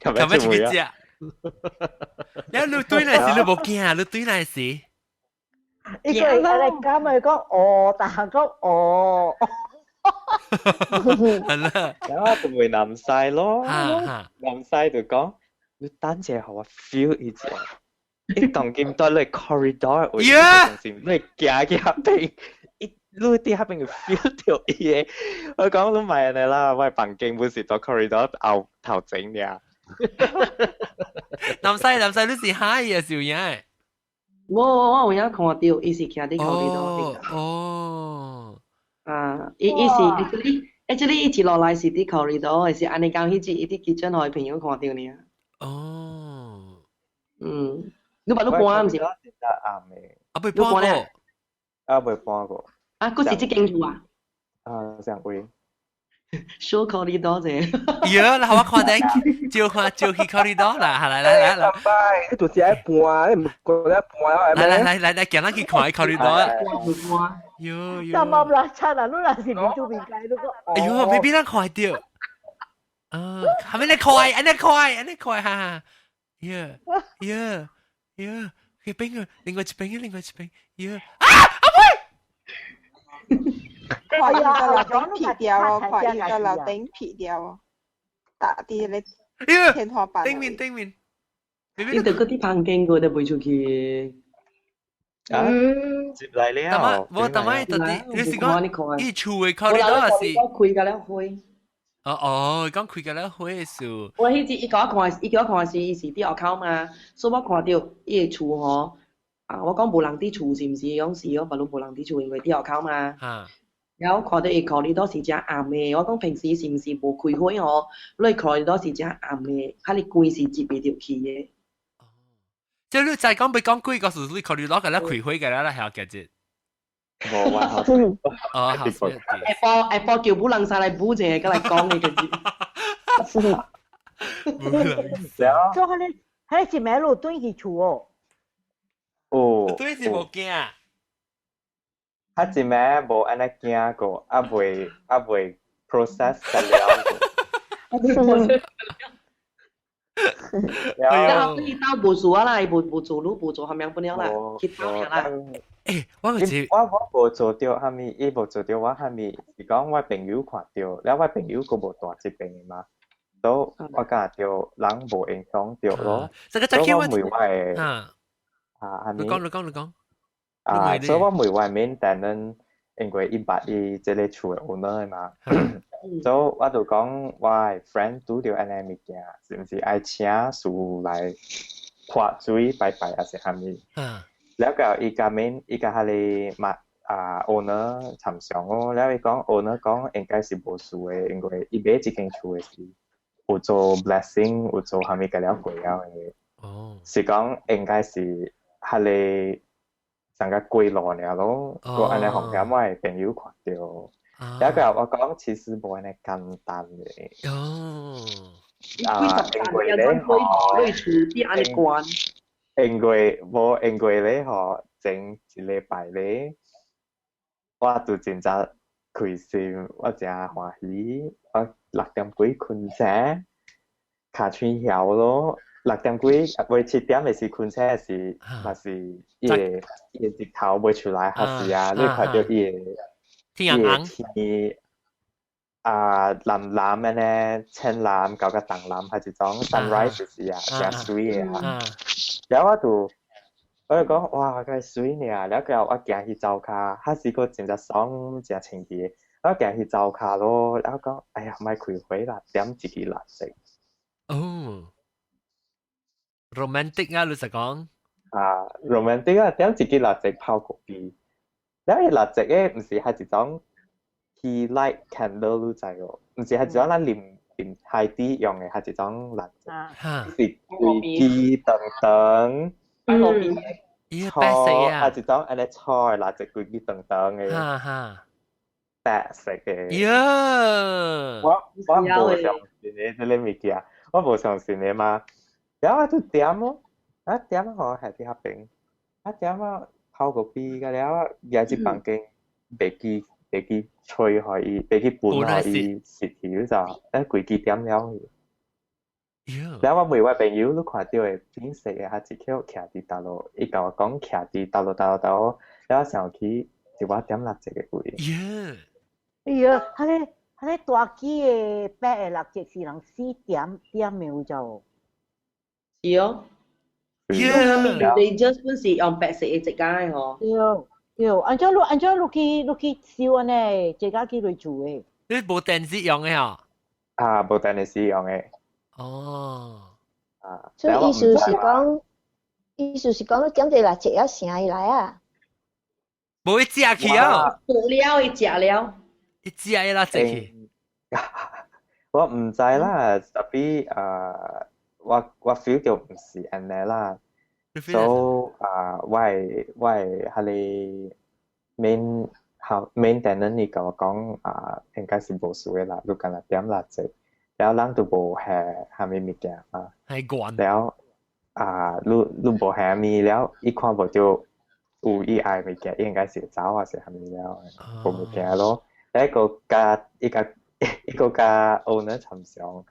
啊！แล้ว你對嚟時你冇驚啊？你對嚟時，一個人嚟講咪講但係講係啦。然後就會男婿咯，男婿就講你等陣好啊 feel 一下，你當見到你 corridor 會你行邊。你啲黑邊嘅 feel 條嘢，我講都唔係人哋啦，我係房間本時到 corridor 頭整嘅。男仔你是 high 嘅小嘢。我有影看到，伊是徛伫考虑到。哦。伊是 actually 伊一落来是伫考虑到，是安尼讲，迄日伊伫kitchen互伊朋友看到尔。哦。你把你搬毋是？我真正暗诶。未搬過。未搬過。佫是即間厝啊？上位。小考慮到者。呀，嗱我看睇，照去考慮到啦，來。你就是愛搬，你唔覺得搬來，行咱去看考慮到啊。哟。就冇啦，差啦，你若是唔做面計，你個。哎呦，未必咱看到。係咪你快，哈。呀，佢邊個？另外一邊，呀。看伊個樓頂撇掉哦，看伊個樓頂撇掉哦，打啲咧天花板。頂面。你哋嗰啲房間嗰啲賣出去。接嚟了。我等下到底，你是講伊厝嘅考慮到還是？開㗎了開。講開㗎了開數。我迄日伊叫我看是伊是啲學口嘛，所以我看到伊嘅厝吼。我講無人啲厝是毋是？講是哦，別路無人啲厝，因為啲學口嘛。然後看到伊考慮到是只暗嘅，我講平時是毋是無開火吼？你考慮到是只暗嘅，嚇你鬼是接袂着去嘅。即係你再講俾講幾個時，你考慮到嘅啦開火嘅啦，係嘅啫。冇啊，好。下晡叫補人曬嚟補者，咁嚟講嘅嘅啫。做喺前面路對去厝哦。對是無驚。佢前面無安尼驚過，未 process 得了。然後佢到無做啦，無做路無做後面不了啦，佢到啦。我無做到蝦米，伊無做到我蝦米，是講我朋友看到，แล้ว我朋友個無大疾病嘛，都我講到人無影響到咯。所以我每位蝦米？你講。所以我每位 maintenance 因為伊捌伊即個厝嘅 owner 嘛。所以我就講我 friend 拄着安尼物件，是毋是愛請師來潑水拜拜還是蝦米？แล้วก็伊甲迄個owner 參詳哦，แล้ว伊講 owner 講應該是無事嘅，因為伊買一間厝嘅是有做 blessing， 有做蝦米個了過了嘅，是講應該是迄個成個歸落了咯，個安尼紅點我係朋友看到。แล้วก็我講其實無安尼簡單嘅。因為咧，因為咧，前一禮拜咧，我就真正開心，我真歡喜，我6點幾困醒，卡穿曉咯。6點幾未7點嘅時困醒是，還是伊個日頭未出來，還是啊？你看到伊個。天藍藍咧，青藍搞個淡藍，係一種 sunrise 就是啊，真水嘅啊。然後我就講哇，佢水呢，然後我行去走卡，佢是個真係爽，真清潔。我行去走卡咯，然後講哎呀，咪開會啦，點自己垃圾。romantic 啊，老實講。romantic 啊，點自己垃圾泡咖啡。แล้วอีหลักจาก唔是係一種 key light candle รู้ใจ喎，唔是係一種咱連海底用嘅係一種蠟燭，是會機等等，錯係一種安尼錯嘅蠟燭會機等等嘅，白色嘅。我無相信嘅呢啲物件，我無相信嘅嘛，然後我就點咯，點我係啲黑餅，點啊。泡個啡㗎了，而家房間俾佢吹可以，俾佢搬可以攝條就，幾點了。แล้ว我每位朋友都看到嘅變色嘅，佢自己徛喺大路，伊甲我講徛喺大路，แล้ว我想去就我點蠟燭嘅鬼。哎呀，佢大機嘅白嘅蠟燭是人4點就。是哦。你 just 本是用白色嘅隻間嗬。對，按照你去燒安尼，隻間去嚟做嘅。你冇電視用嘅嗬？冇電視用嘅。哦。所以意思是講意思是讲你點者來食了成伊來啊？冇一隻去啊！煮了伊食了，一隻伊拉食去。我唔知啦，特別我 feel 到唔是安尼啦。So 我係你 main tenant 你甲我講應該是無數嘅啦，如果係點啦啫，แล้ว人都無係咪物件啊？係慣。แล้ว你無係咪แล้ว一看無就有意愛物件，應該是走還是係咪แล้ว無物件咯。一個加 owner 尋常，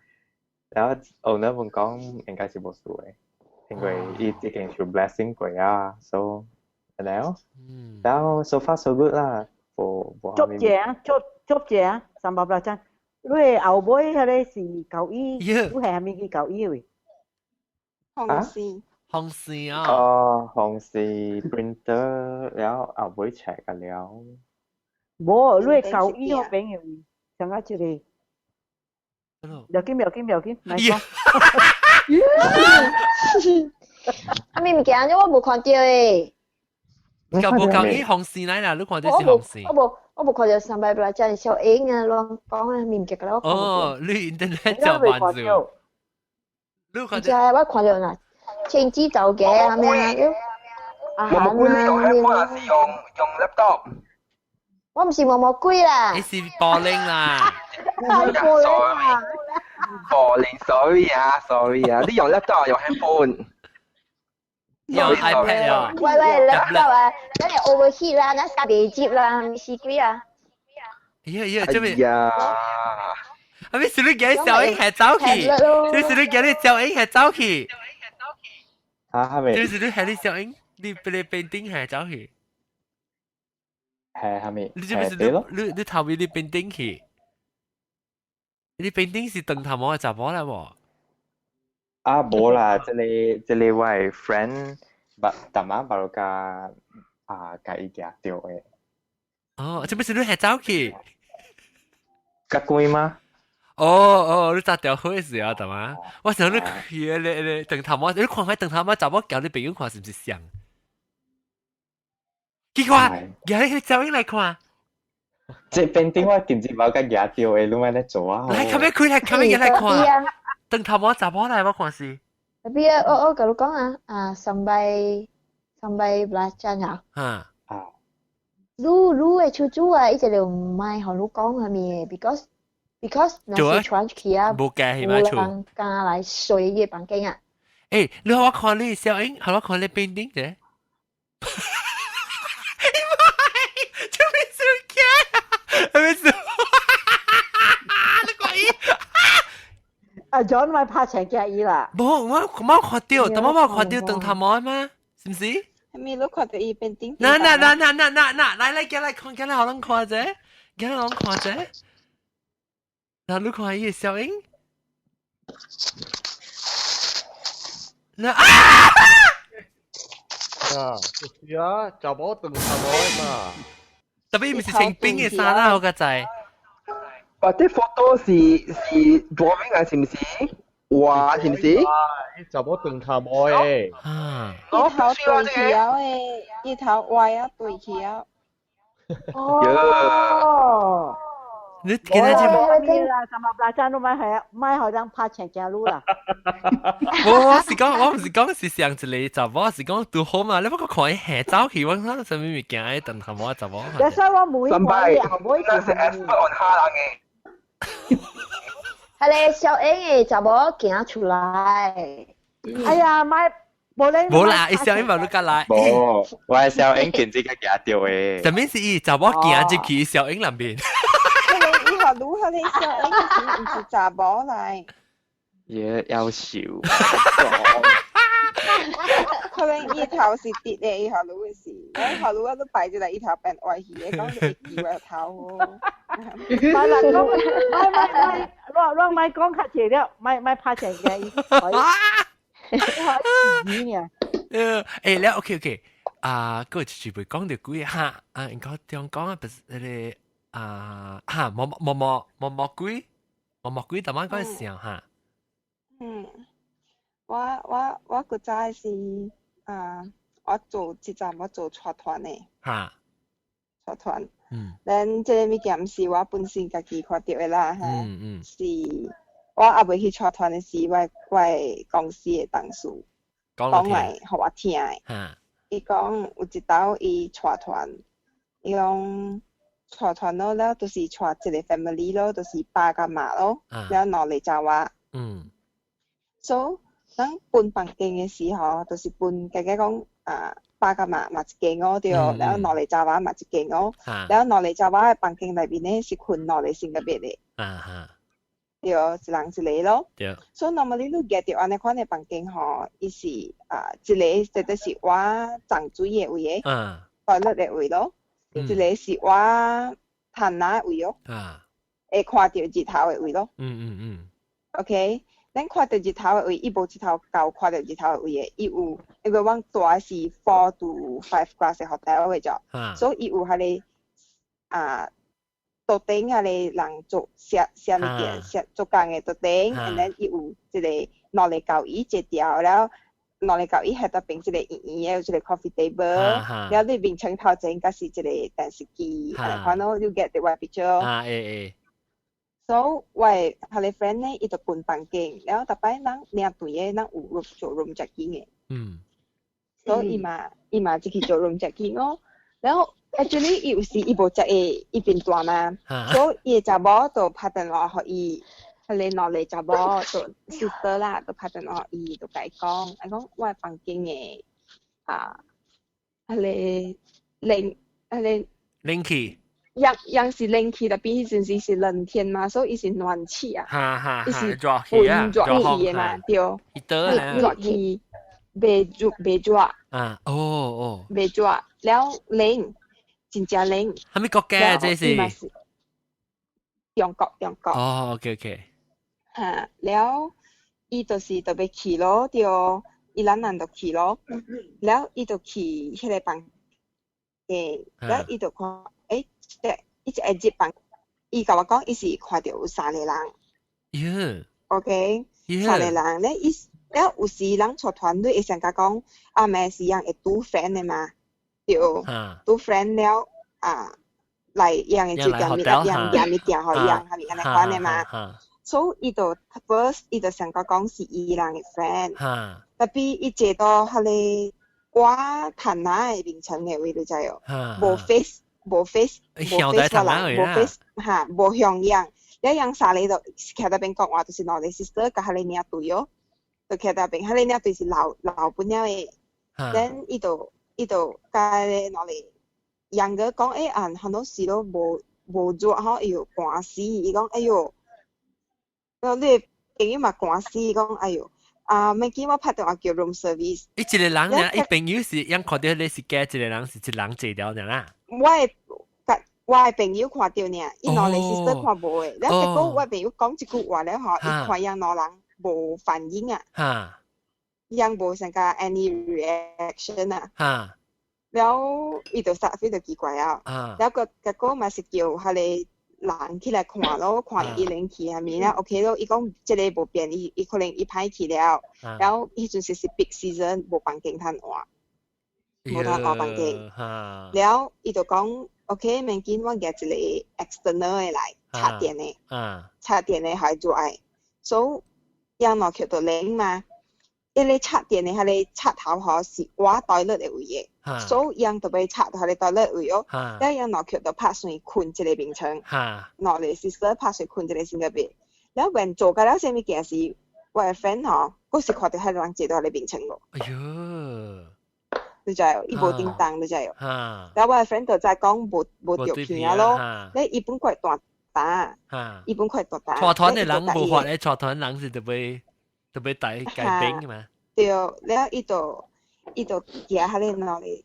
แล้ว owner 問講應該是無數嘅。因為已經係 blessing 過啊 ，so แล้ว so far so good 啦，捉者300張，你後尾嗰啲是舊衣，你係咪嘅舊衣喂？紅線啊！紅線 printer แล้ว後尾 check กันแล้ว，冇，你係舊衣嗰邊嘅，上一次你，有見，咪講。阿咪物件我無看到誒。舊衣紅線嚟啦，你看到是紅線。我無看到300多隻小影啊，亂講啊，面唔記得我看到。哦，你 internet 就慢咗。你看到？我看到啦，青枝豆嘅係咪啊？阿韓啊，你係用 laptop。我唔是毛毛龜啦。你是玻璃啦。sorry 啊，你用 laptop 用 handphone。用 iPad 啊！喂 laptop 啊，你係 overheat 啦，你加地接啦，唔是鬼啊！做咩？阿咪是你叫你小英係走去，就是你叫你小英係走去。係咪？就是你係你小英，你painting係走去。係咪？你知唔知你頭尾你 painting 去？你 painting 是鄧頭毛嘅雜波啦喎。冇啦，這裡我係 friend，大媽巴魯加伊夾掉嘅。哦，這不是你係走去？夾貴嗎？你扎掉開時啊，大媽。我想你鄧頭毛，你看開鄧頭毛雜波叫你朋友看是唔是像？結果叫你走英嚟看。這邊頂我點知冇個夾掉嘅，你咪嚟做啊？嚟，咁樣佢嚟，咁樣嚟看。鄧頭毛雜波嚟，我看是。特別我甲你講300belacan啊。你嘅出租啊，一直就唔係同你講係咪 ？because 那是傳出去啊，冇計係咪？冇人家來睡嘅房間啊。誒，你好我看你小英，好我看你邊頂啫。阿 John 咪拍成隻耳啦。冇，我看到，但我看到鄧頭毛嘛，是唔是？係咪你看到伊邊頂？嗱，嚟，叫嚟看，叫嚟好人看啫，叫嚟好人看啫。嗱，你看伊小英。嗱就是啊，就冇鄧頭毛嘛。特別唔是穿冰嘅衫啦，我個仔。或者 photo 是 drawing 啊，是唔是？畫是唔是？就冇鄧頭毛嘅。伊頭對起啊誒，伊頭歪啊對起啊。哦。你見到隻冇啦，300張都咪好像拍成隻路啦。我唔是講是上一個雜貨，是講拄好嘛。你不過看伊下走去，我睇什麼物件喺鄧頭毛雜貨。所以我每那是 expert on 蝦人嘅。係你小英嘅雜貨行出來。哎呀，冇啦，伊小英冇你過來。冇，我係小英見自己夾掉嘅。什麼是伊雜貨行入去小英那邊？以後如何你小英唔是雜貨嚟？也要笑。可能伊頭是跌嘅，以後如嘅事，以後如果都擺住嚟，伊頭變歪去嘅，講你以為頭喎。咪啦，講咪講客氣了，咪拍成嘅。誒，了 OK， 嗰全部講到幾下，應該點講啊？不是嗰啲毛龜，特晚嗰陣時候嚇。我個仔是我做即陣我做帶團誒。嚇。帶團。咱即個物件毋是我本身家己看到誒啦，是我也未去帶團誒時，我公司誒同事講來互我聽誒。伊講有一道伊帶團，伊講帶團咯，了就是帶一個 family 咯，就是爸甲媽咯，了兩個查某。So 咱分房間嘅時候，就是分家講爸甲媽嘛一間屋對，然後兩個查某嘛一間屋，然後兩個查某嘅房間內面咧是困兩個性格別嘅，對，一人一個咯。所以normally你見到安尼款嘅房間吼，伊是一個絕對是我裝水嘅位嘅，toilet嘅位咯，一個是我攤仔嘅位咯，會看到日頭嘅位咯。OK。咱看到日頭嘅位，伊無一頭夠看到日頭嘅位嘅，伊有，因為阮住是4 to 5 class 嘅 hotel 嘅啫，所以伊有迄個桌頂迄個人做寫物件，寫做工嘅桌頂，and then 伊有一個兩個交椅一條，然後兩個交椅喺度邊一個圓圓嘅，有一個 coffee table，然後你面窗頭前甲是一個電視機，係看到 you get the right picture。So 我係佢哋 friend 咧，伊就分房間，然後逐擺咱兩隊嘅，咱有做 room check-in 嘅。所以伊嘛就去做 room check-in 咯。然後 actually 伊有時伊無食嘅，伊變大嘛，所以伊嘅查某就拍電話互伊，佢哋兩個查某就 sister 啦，就拍電話互伊，就甲伊講，我嘅房間嘅佢哋冷氣。樣是冷氣，但係迄陣時是冷天嘛，所以伊是暖氣啊，伊是熱氣啊，熱氣嘅嘛，對，熱氣，袂熱，袂熱，了冷，真正冷。係咪國家這是？中國。OK。了，伊就是特別去咯，對，伊兩人就去咯，了伊就去迄個房間，了伊就看。伊一入房，伊甲我講，伊是看到有3個人。OK， 3個人咧，了有時人帶團隊會想甲講，咪是人會拄 friend 的嘛，對，拄 friend 了來樣嘅最緊要樣物件互樣，係咪安尼款的嘛？所以伊就 first 伊就想甲講是伊人嘅 friend，特別伊坐到迄個我攤仔嘅面前嘅位就知哦，無 face 無 face 嚇，無向樣，了樣3個就徛喺邊講話，就是兩個 sister 甲迄個領隊哦，就徛喺邊，迄個領隊是老本了嘅，then 伊就甲兩個樣個講很多時都無熱吼，哎呦寒死，伊講哎呦，你朋友嘛寒死，伊講哎呦。咪見我拍電話叫 room service。一個人呢，一朋友是樣看到你是假，一個人是一人坐掉啦。我嘅朋友看到呢，伊兩個 sister 看無嘅。然後結果我朋友講一句話咧，吼，伊看樣兩人無反應啊，樣無成個 any reaction 啊。然後伊就實非常奇怪啊。然後結果咪是叫佢哋。人起來看咯，看伊冷氣係咪啦 ？OK 咯，伊講即個無變，伊可能伊歹去了，然後迄陣時是 big season，無房間通換，無通換房間。然後伊就講 OK， 明見我夾一個 external 嘅來插電嘅，插電嘅係做愛，所以樣落去就冷嘛。伊個插電嘅係個插頭吼是我袋落嘅位嘅，所以樣就被插到佢哋袋落位哦。了樣落去就拍算困一個眠床，落嚟是說拍算困一個先個邊。了when做緊了啥物件是我嘅 friend 吼，嗰時看到迄個人坐到佢哋眠床咯。哎呦！你知哦，伊無叮當，你知哦。了我嘅 friend 就在講無條片咯，你伊本塊大打，伊本塊大打。帶團嘅人無法咧，帶團人是特別大改變嘅嘛。對，了伊就夾迄個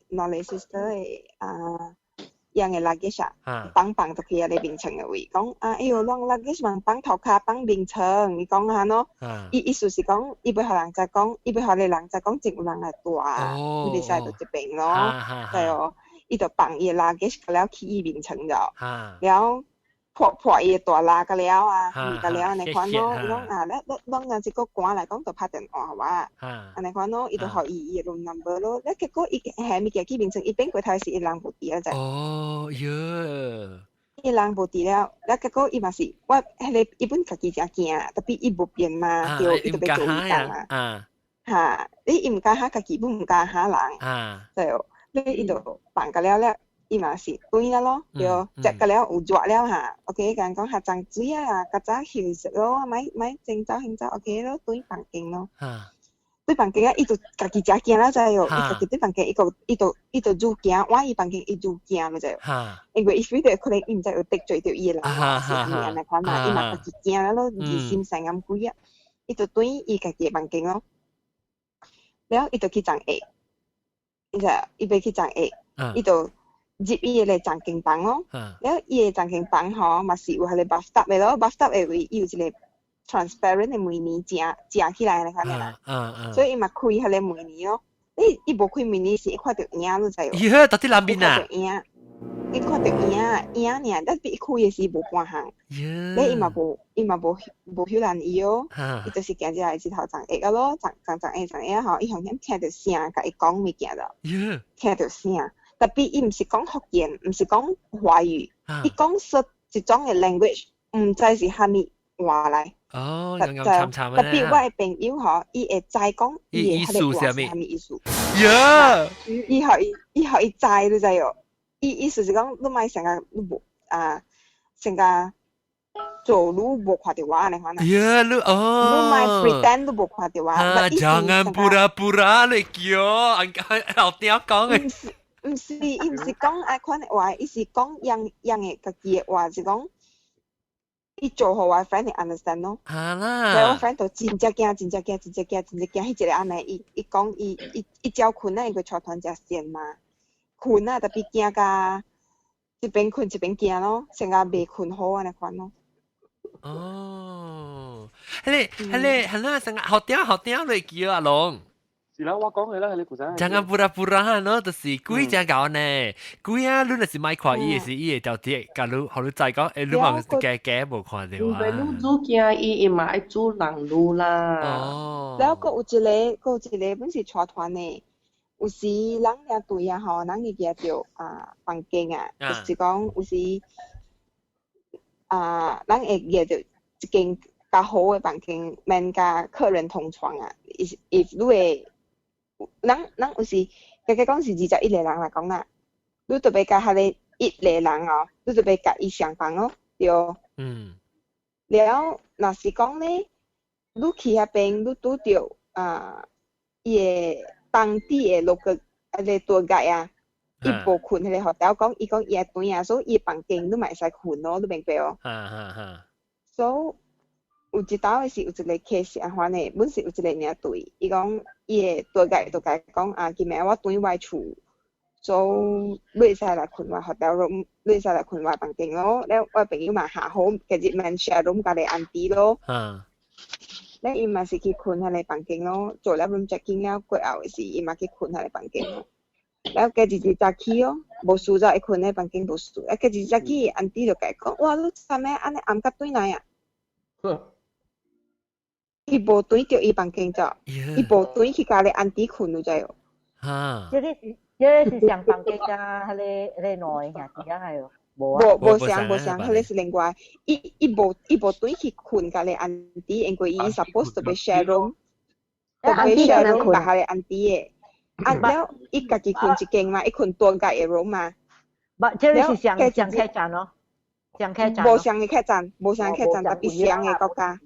兩個 sister 嘅樣嘅 luggage 放就去迄個眠床嘅位，講哎呦，兩 luggage 放頭殼放眠床，伊講下咯。意思是講，伊要互人再講，伊要互你人再講，真有人來帶，伊哋使到這邊咯。對哦，伊就放伊嘅 luggage 了去伊眠床咗，了破伊大拉个了啊，个了安尼款咯，伊讲啊，咱若一个赶来讲就拍电话话，安尼款咯，伊就互伊room number 咯，咧结果伊下物件去变成伊变过头是伊人无伫啊，就哦哟，伊人无伫了，咧结果伊嘛是我迄个伊本家己诚惊，特别伊无变嘛，对，伊就要做伊当啊，哈，伊毋敢哈家己本毋敢哈人，对，咧伊就办个了咧。伊嘛是对啦咯，对，食个了有热了哈 ，OK， 甲人讲下脏水啊，较早休息咯，咪整早兴早 ，OK 咯，对房间咯，对房间啊，伊就家己食惊啦，知哟，伊家己对房间，伊就愈惊，换伊房间伊愈惊咯，知哟，因为伊非得可能伊毋知有得罪着伊啦，是安尼款嘛，伊嘛家己惊啦咯，疑心生暗鬼啊，伊就对伊家己房间咯，了伊就去装下，伊就伊要去装下，伊就。入伊个藏经房咯，了伊个藏经房吼，嘛是有迄个 bathtub 的咯 ，bathtub 的位伊有一个 transparent 的门帘遮起来咧，看见啦，所以伊嘛开迄个门帘咯。伊无开门帘是伊看到影咯，知哟。伊迄到底南边啊？伊看到影尔，但是伊开的是无半项。咧伊嘛无休难伊哦，伊就是行来一头藏个咯，藏吼，伊向遐听到声，甲伊讲物件咯，听到声。特别伊毋是讲福建，毋是讲华语，伊讲说一种嘅 language， 毋知是虾米话来。哦，特别我嘅朋友吼，伊会知讲伊嘅迄个话是虾米意思。呀！伊互伊知，你知哟？伊意思是讲，你莫成个你无成个做你无看到我安尼款啊。呀，你你莫 pretend 你無看到我。Jangan pura-pura 你叫，後邊講嘅。毋是，伊毋是讲爱款的话，伊是讲样的家己的话，是讲伊做互我 friend 会 understand 咯。所以我 friend 就真正惊，迄一个安尼，伊讲伊照困啊，因为带团食先嘛，困啊特别惊甲一边困一边惊咯，成个未困好安尼款咯。哦，迄個成個好屌嚟叫阿龍。是啦，我講嘅啦，你古仔。Jangan pura-pura 咯，就是鬼只搞呢，鬼啊！你若是買看伊嘅是伊嘅條啲，假如後你再講，誒，你望假無看到啊。因為你煮驚伊嘛愛煮人路啦。哦。แล้วก็有一個本是帶團嘅，有時人也對啊吼，人哋嘅就房間啊，就是講有時人會嘅就一間較好嘅房間，免甲客人同床啊。if 你會人有時，假講是21個人來講啦，你特別甲迄個1個人哦，你特別甲伊上房哦，對。了，若是講咧，你去遐邊，你拄着伊個當地個local個tour guide啊，伊無困迄個hotel，講伊會斷啊，所以伊房間你嘛會使困咯，你明白哦？所以有一道的是有一個 case 啊款的，本是有一個領隊，伊講伊個多解講今日我轉我厝，所以你會使來困我 hotel room， 你會使來困我房間咯。了我朋友嘛下好，其實免 share room 甲你安迪咯。了伊嘛是去困喺你房間咯，做了 room checking 了過後的時，伊嘛去困喺你房間咯。了家己早起哦，無事就會困喺房間無事。了家己早起安迪就甲伊講，哇，你啥物安尼暗甲轉來啊？伊無對着伊房間咗，伊無對去家己安迪困咗咗。這是上房間加迄個內兄弟啊，係無相，迄個是另外。伊無對去困家己安迪，因為伊 supposed to be share room， to be share room 甲家己安迪嘅。了，伊家己困一間嘛，伊困多家嘅 room 嘛。這是上客棧咯，上客棧。無上嘅客棧，特別上嘅國家。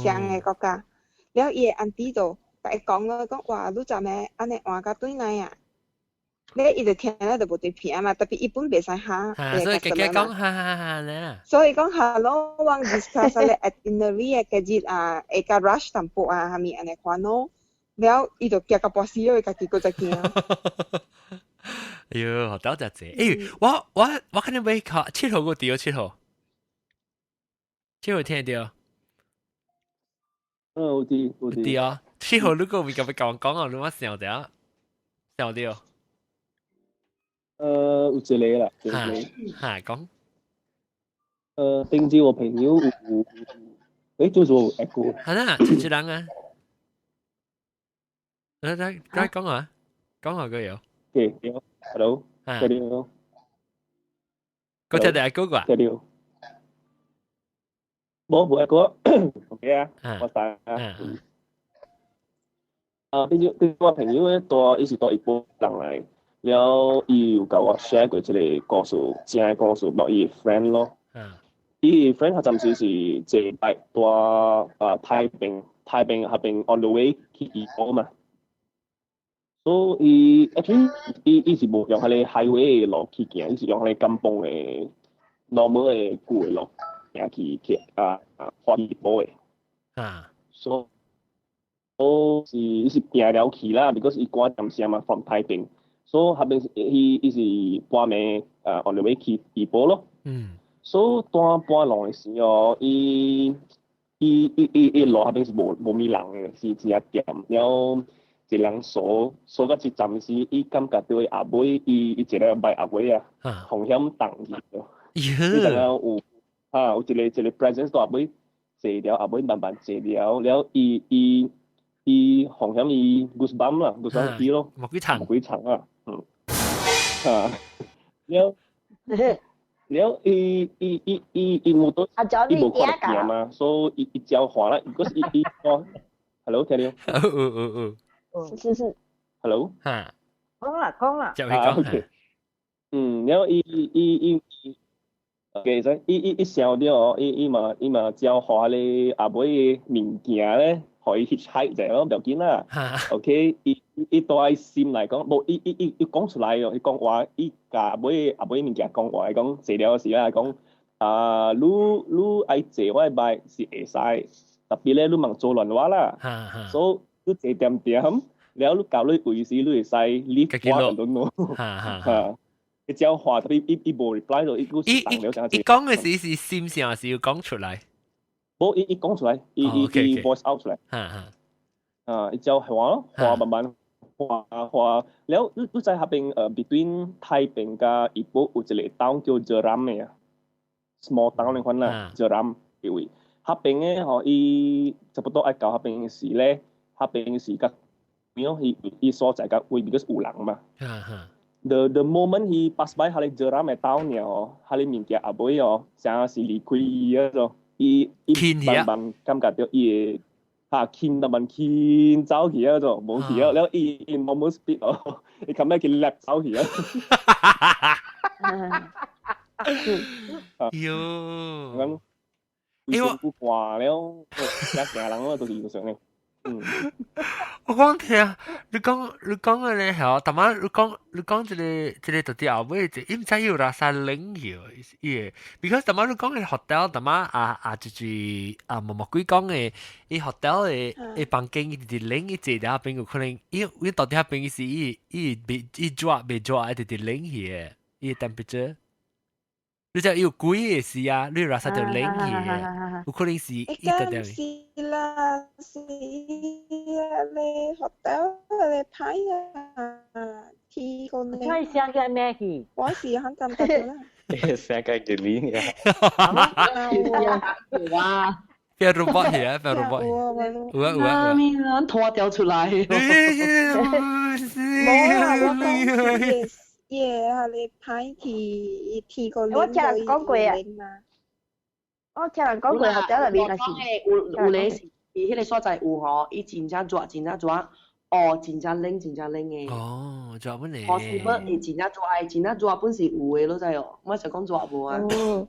上嘅國家，了伊個安迪就甲伊講咯，講哇，你昨暝安尼換甲轉來啊！咧伊就聽了就無對片嘛，特別伊本袂使哈，所以佢講哈咧。所以講 hello， 我 discuss 個 itinerary 嘅日會甲 rush 淡薄啊，係咪安尼款咯？了伊就驚甲博士咯，家己個再驚。哎呦，好多謝謝。誒，我肯定會考7號個調7號聽到。有啲啊，7號你個咪咁樣講啊，你乜笑掉？笑掉？有一個啦，嚇講。定住我朋友就是我echo。係啦，陳志良啊，嚟講下個有。Okay, hello，聽到。嗰隻係嗰個啊？聽到。冇echo，OK 啊，我打啊。啲我朋友咧多，伊是多一波人嚟，了伊有甲我 share 過一個故事，正嘅故事，落伊 friend 咯。伊 friend 佢暫時是坐擺到太平下邊 on the way 去怡保嘛。所以actually伊是無用迄個 highway 嘅路去行，伊是用迄個甘榜嘅 normal 嘅舊嘅路行去花怡保嘅。所以是行了去啦 ，because 伊趕點時嘛 from 太平，所以下邊伊是半暝on the way 去怡保咯。所以當半路嘅時候，伊路下邊是無咩人嘅，是只店，了一人數到一站時，伊感覺到阿妹伊一個擺阿妹啊，風險重去咯。你知影有一個 presence 到阿妹坐了，阿妹慢慢坐了，了伊風險伊 goosebump 啦 ，goosebump 啲咯，冇幾長啊，了伊冇到，伊冇看到見嘛，所以伊教化啦。because 伊講 ，hello 聽到？是。hello。嚇。講啦。就係講。了伊，OK， 所以伊笑了哦，伊嘛教化咧阿妹嘅物件咧，可以 hitchhike 就咯，唔要緊啦。OK， 伊對心嚟講，冇伊講出來哦，伊講話，伊甲阿妹物件講話，講坐了時啊，講你愛坐我擺是會使，特別咧你茫做亂話啦，所以你坐點，了你教你位時你會使lift我唔咯，伊教話特別伊冇 reply 到，伊講嘅時是心上是要講出來，冇伊講出來，伊 voice out 出來，伊教話慢慢。話了，你在下邊between 太平加怡保有一個 town 叫 Jeram 嘅啊 ，small town 嚟款啦 ，Jeram 嘅位。下邊咧，伊差不多愛到下邊嘅時咧，下邊嘅時間，伊所在嘅位 because 有人嘛。The moment he pass by 下個 Jeram 嘅 town 嘅下個物件阿妹像是離開伊嗰伊慢慢感覺到伊。見特問見走去啊，就冇去啊，แล้วอีnormal speed 哦，你咁樣見 lap 走去啊，咁以前不掛了，一家人我都是上嘅，我講聽，你講嘅咧係，但係你講這個到底後尾，唔知有哪啥領域嘅，because 但係你講嘅 hotel， 但係就是冇幾講嘅，伊 hotel 嘅房間嘅領域這啲邊有可能，伊到底邊是伊抓未抓一啲領域嘅，伊 temperature。你就要貴嘅事啊！你哪啥條領嘢？有可能是一個點。是啦，是你學到你睇啊，睇過你。我想嘅咩去？我是很感覺啦。想嘅嘅臉嘅。哇！變 robot 嘢，變 robot 嘢。媽咪，我拖掉出來。冇啊！我講係你睇睇個我聽人講過啊，我聽人講過學者入面嘅是，有咧是，迄個所在有吼，伊真正抓，真正抓，真正冷嘅。哦，抓本嚟。可是要會真正抓本是有嘅，你知哦，我就講抓無啊。誒，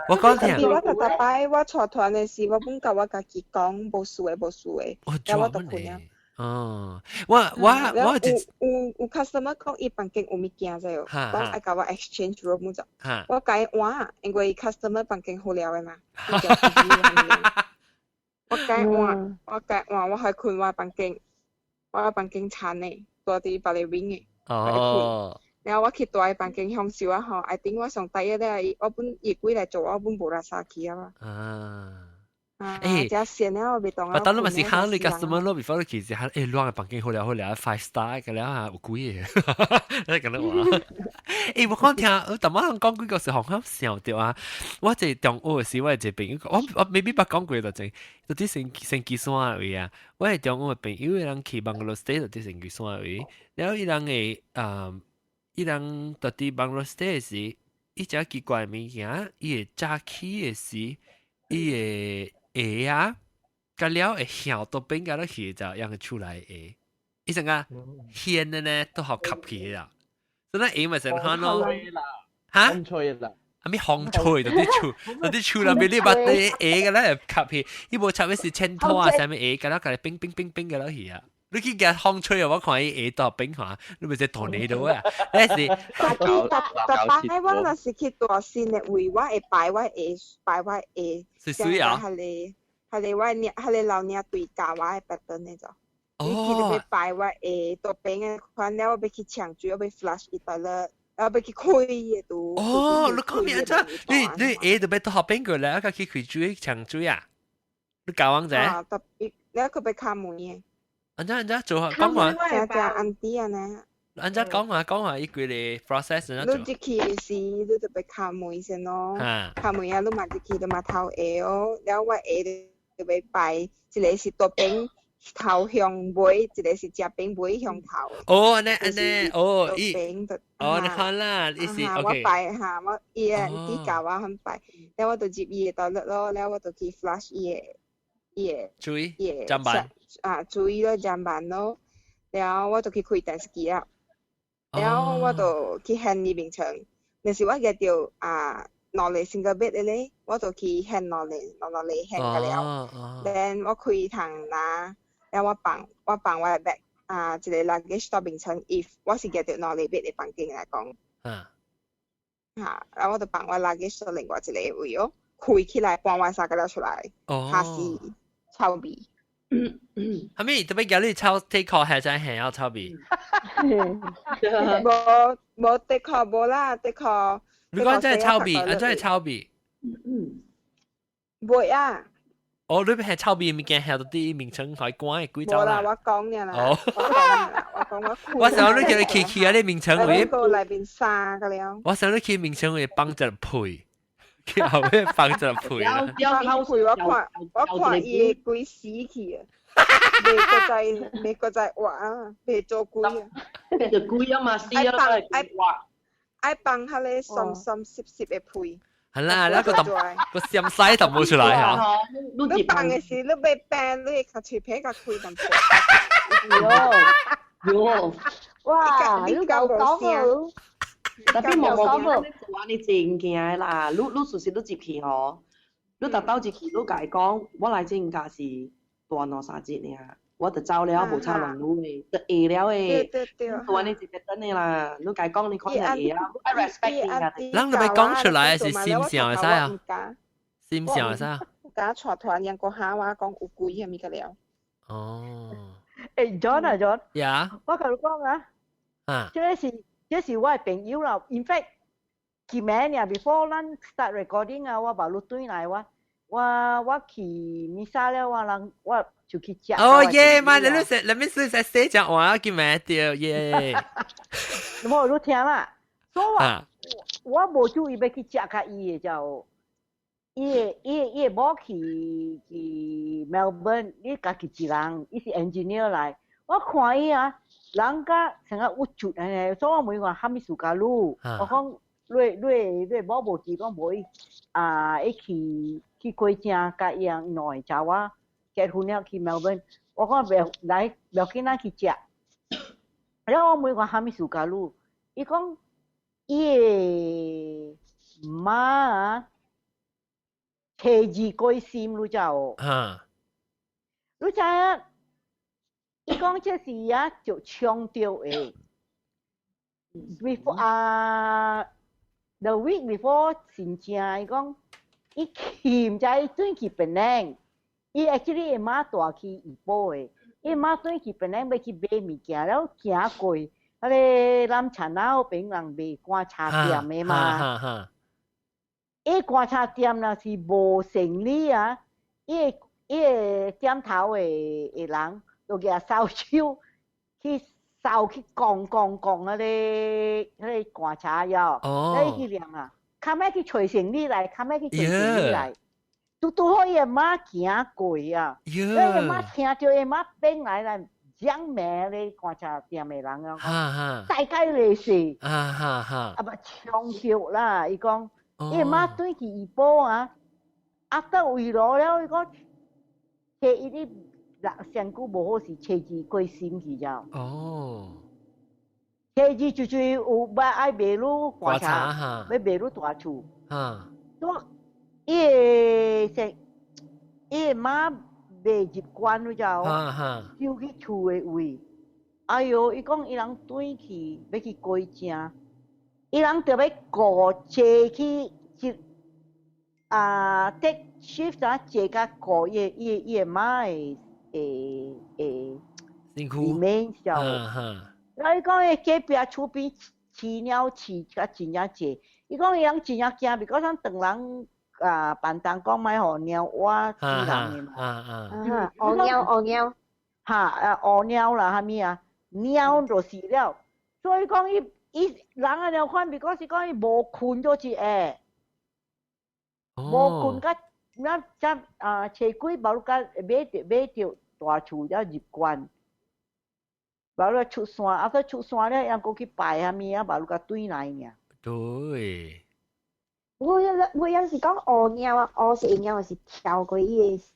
我講聽。我特擺我坐團嘅時，我本甲我家己講無數嘅，有我特盤啊。哦，我有 customer 講伊房間有物件啫哦，講愛甲我 exchange room 就，我解換，因為 customer 房間好了嘅嘛，我解換，我係看我房間殘嘅，多啲把你 win 嘅，哦，然後我去大房間享受啊吼 ，I think 我上第一咧，我本業歸來做，我本無拉沙去啊嘛。只線咧我未當啊。但係咪是行你 customer 咯 ，before 你其實行，亂嘅房間好了 ，5 star 嘅了有貴嘅，你咁樣話。誒，我講聽，我頭晚講幾個時候好笑掉啊！我即係中學嘅時，我係一朋友，我未必捌講過就正，就啲成吉山嘅位啊！我係中學嘅朋友，有人去 Bangladesh State 就啲成吉山嘅位，然後有人嘅伊人到啲 Bangladesh State 時，伊隻奇怪物件，伊會早起嘅時，伊會鞋啊，甲了會響到邊個都去就讓佢出來鞋，伊成個掀嘅呢都好吸起啦。那鞋咪成看咯，嚇？風吹啦，啊咪風吹到啲樹那邊你把啲鞋嘅咧吸起，伊無插咩是襯托啊，上面鞋嘅啦，佢哋冰冰冰冰嘅咯去啊！你見嘅風吹啊，我看伊鞋到冰下，你咪只tornado你到啊！你是但我那是去大線嘅位，我會擺我鞋，是水啊！係你老娘對家我係白燈呢就。你去到要擺我到邊嘅款，然後我要去搶水，我要 flush 伊度啦，然後要去開嘅都。哦，你講咩啫？你鞋就要到後邊個啦，佢去開水搶水啊？你教我者？啊，特別，你佢要開門嘅。安怎做下講話？就安啲啊呢？安怎講話依句嘅 process 呢？你入去嘅時，你就要開門先咯。開門啊，你嘛入去就嘛頭鞋哦，然後我鞋就要擺，一個是到邊。頭向尾，一個是食餅尾向頭。哦，安尼，哦，伊，哦，你看啦，你是 OK。我擺嚇，我伊啊，啲教我肯擺，然後我就接伊嘅倒落咯，然後我就去 flush 伊嘅，水，砧板。啊，水咯，砧板咯，然後我就去開電視機啦，然後我就去hand伊面牆，那時我嘅條落嚟先個 bed 咧，我就去hand落嚟 hand 個了，然後我開堂啦。然後我放我嘅 bag 一個 luggage 到面層 ，if 我是叫條攞嚟俾你房間嚟講，然後我就放我 luggage 到另外一個位哦，開起來搬我三個了出來，下是臭味。係咪特別叫你抄 take call 係真係要臭味？冇 take call 冇啦 take call。你講真係臭味，真係臭味。冇啊。哦，你係臭味物件係到啲名稱海關嘅幾走啦。冇啦，我講嘅啦。哦，我想你叫你去啊！你名稱會。個裏邊沙嘅了。我想你去名稱會幫着配，去後尾幫着配啦。幫配我看伊鬼死去啊！未個在畫啊，未做鬼啊。你就鬼啊嘛，死啊！愛幫下咧，深濕濕嘅配。係啦，那個閃西就冇出來嚇。你放嘅時，你被病，你個隨便個開咁喲，哇！你夠講喎，特別冇講喎，你話你正嘅啦，你隨時都接起嗬，你特登接起，你解講，我嚟正價是大兩三節呢。我就走了，無差亂路嘅，就餓了誒。我你直接等你啦，你解講你講乜嘢啊？我 respect 你㗎。咱你咪講出來是心想嘅使啊？心想嘅使啊？假財團人個下話講有鬼係咪嘅了？哦。誒 John 啊 John。呀。我同你講啊。這是我嘅朋友啦。In fact，前面呀 before 咱 start recording 啊，我把錄對來我去米沙了，我就去食。哦耶！媽，你試寫講話叫咩掉耶？冇你聽啦，所以我冇注意要去食下伊嘅就，伊冇去 Melbourne， 伊家己一人，伊是 engineer 來，我看伊啊，人家成個有出誒，所以我問我蝦米事假路，我講你冇記講冇一起。去開正甲伊樣內找我結婚了去 Melbourne， 我講別緊咱去食，然後我問我蝦米事假路，伊講伊個媽啊，提字改心你知無？你知影？伊講這是啊就強調誒 ，before the week before 真正伊講。伊欠在轉去檳城，伊 actually 伊媽帶去怡保誒，伊媽轉去檳城要去買物件，然後行過，迄個南田那邊人賣乾茶店誒嘛，伊乾茶店若是無生意啊，伊個店頭誒人就舉掃帚去走去講嗰啲觀察呀，你去量啊，看咩去隨行李嚟，看咩去隨行李嚟，都可以馬行過啊，你馬聽到馬變來講咩咧觀察店嘅人啊，大概類似，啊唔長橋啦，伊講，馬對佢一步啊，到圍路了，伊講，佢伊啲。上久無好是車子過心去咗。車子就是有愛賣路觀察，要賣路大厝。所以伊媽賣入關咗，就去厝嘅位。哎呦，伊講伊人對去要去過正，伊人就要過車去take shift 啊，坐甲過伊媽辛苦，面小。伊講伊隔壁厝邊飼鳥飼甲真正濟，伊講伊人真正驚，because咱當人辦當講買互鳥蛙煮人嘅嘛。鵝鳥。鵝鳥啦，蝦米啊？鳥就是了，所以講伊人嘅鳥款，because是講伊無困咗一下，無困甲咱車幾包甲買着。大厝要入關，把那出山，再出山了，要過去拜下面啊，把那個對來呢。對。我有時講鵝鳥啊，鵝是鳥是跳過伊成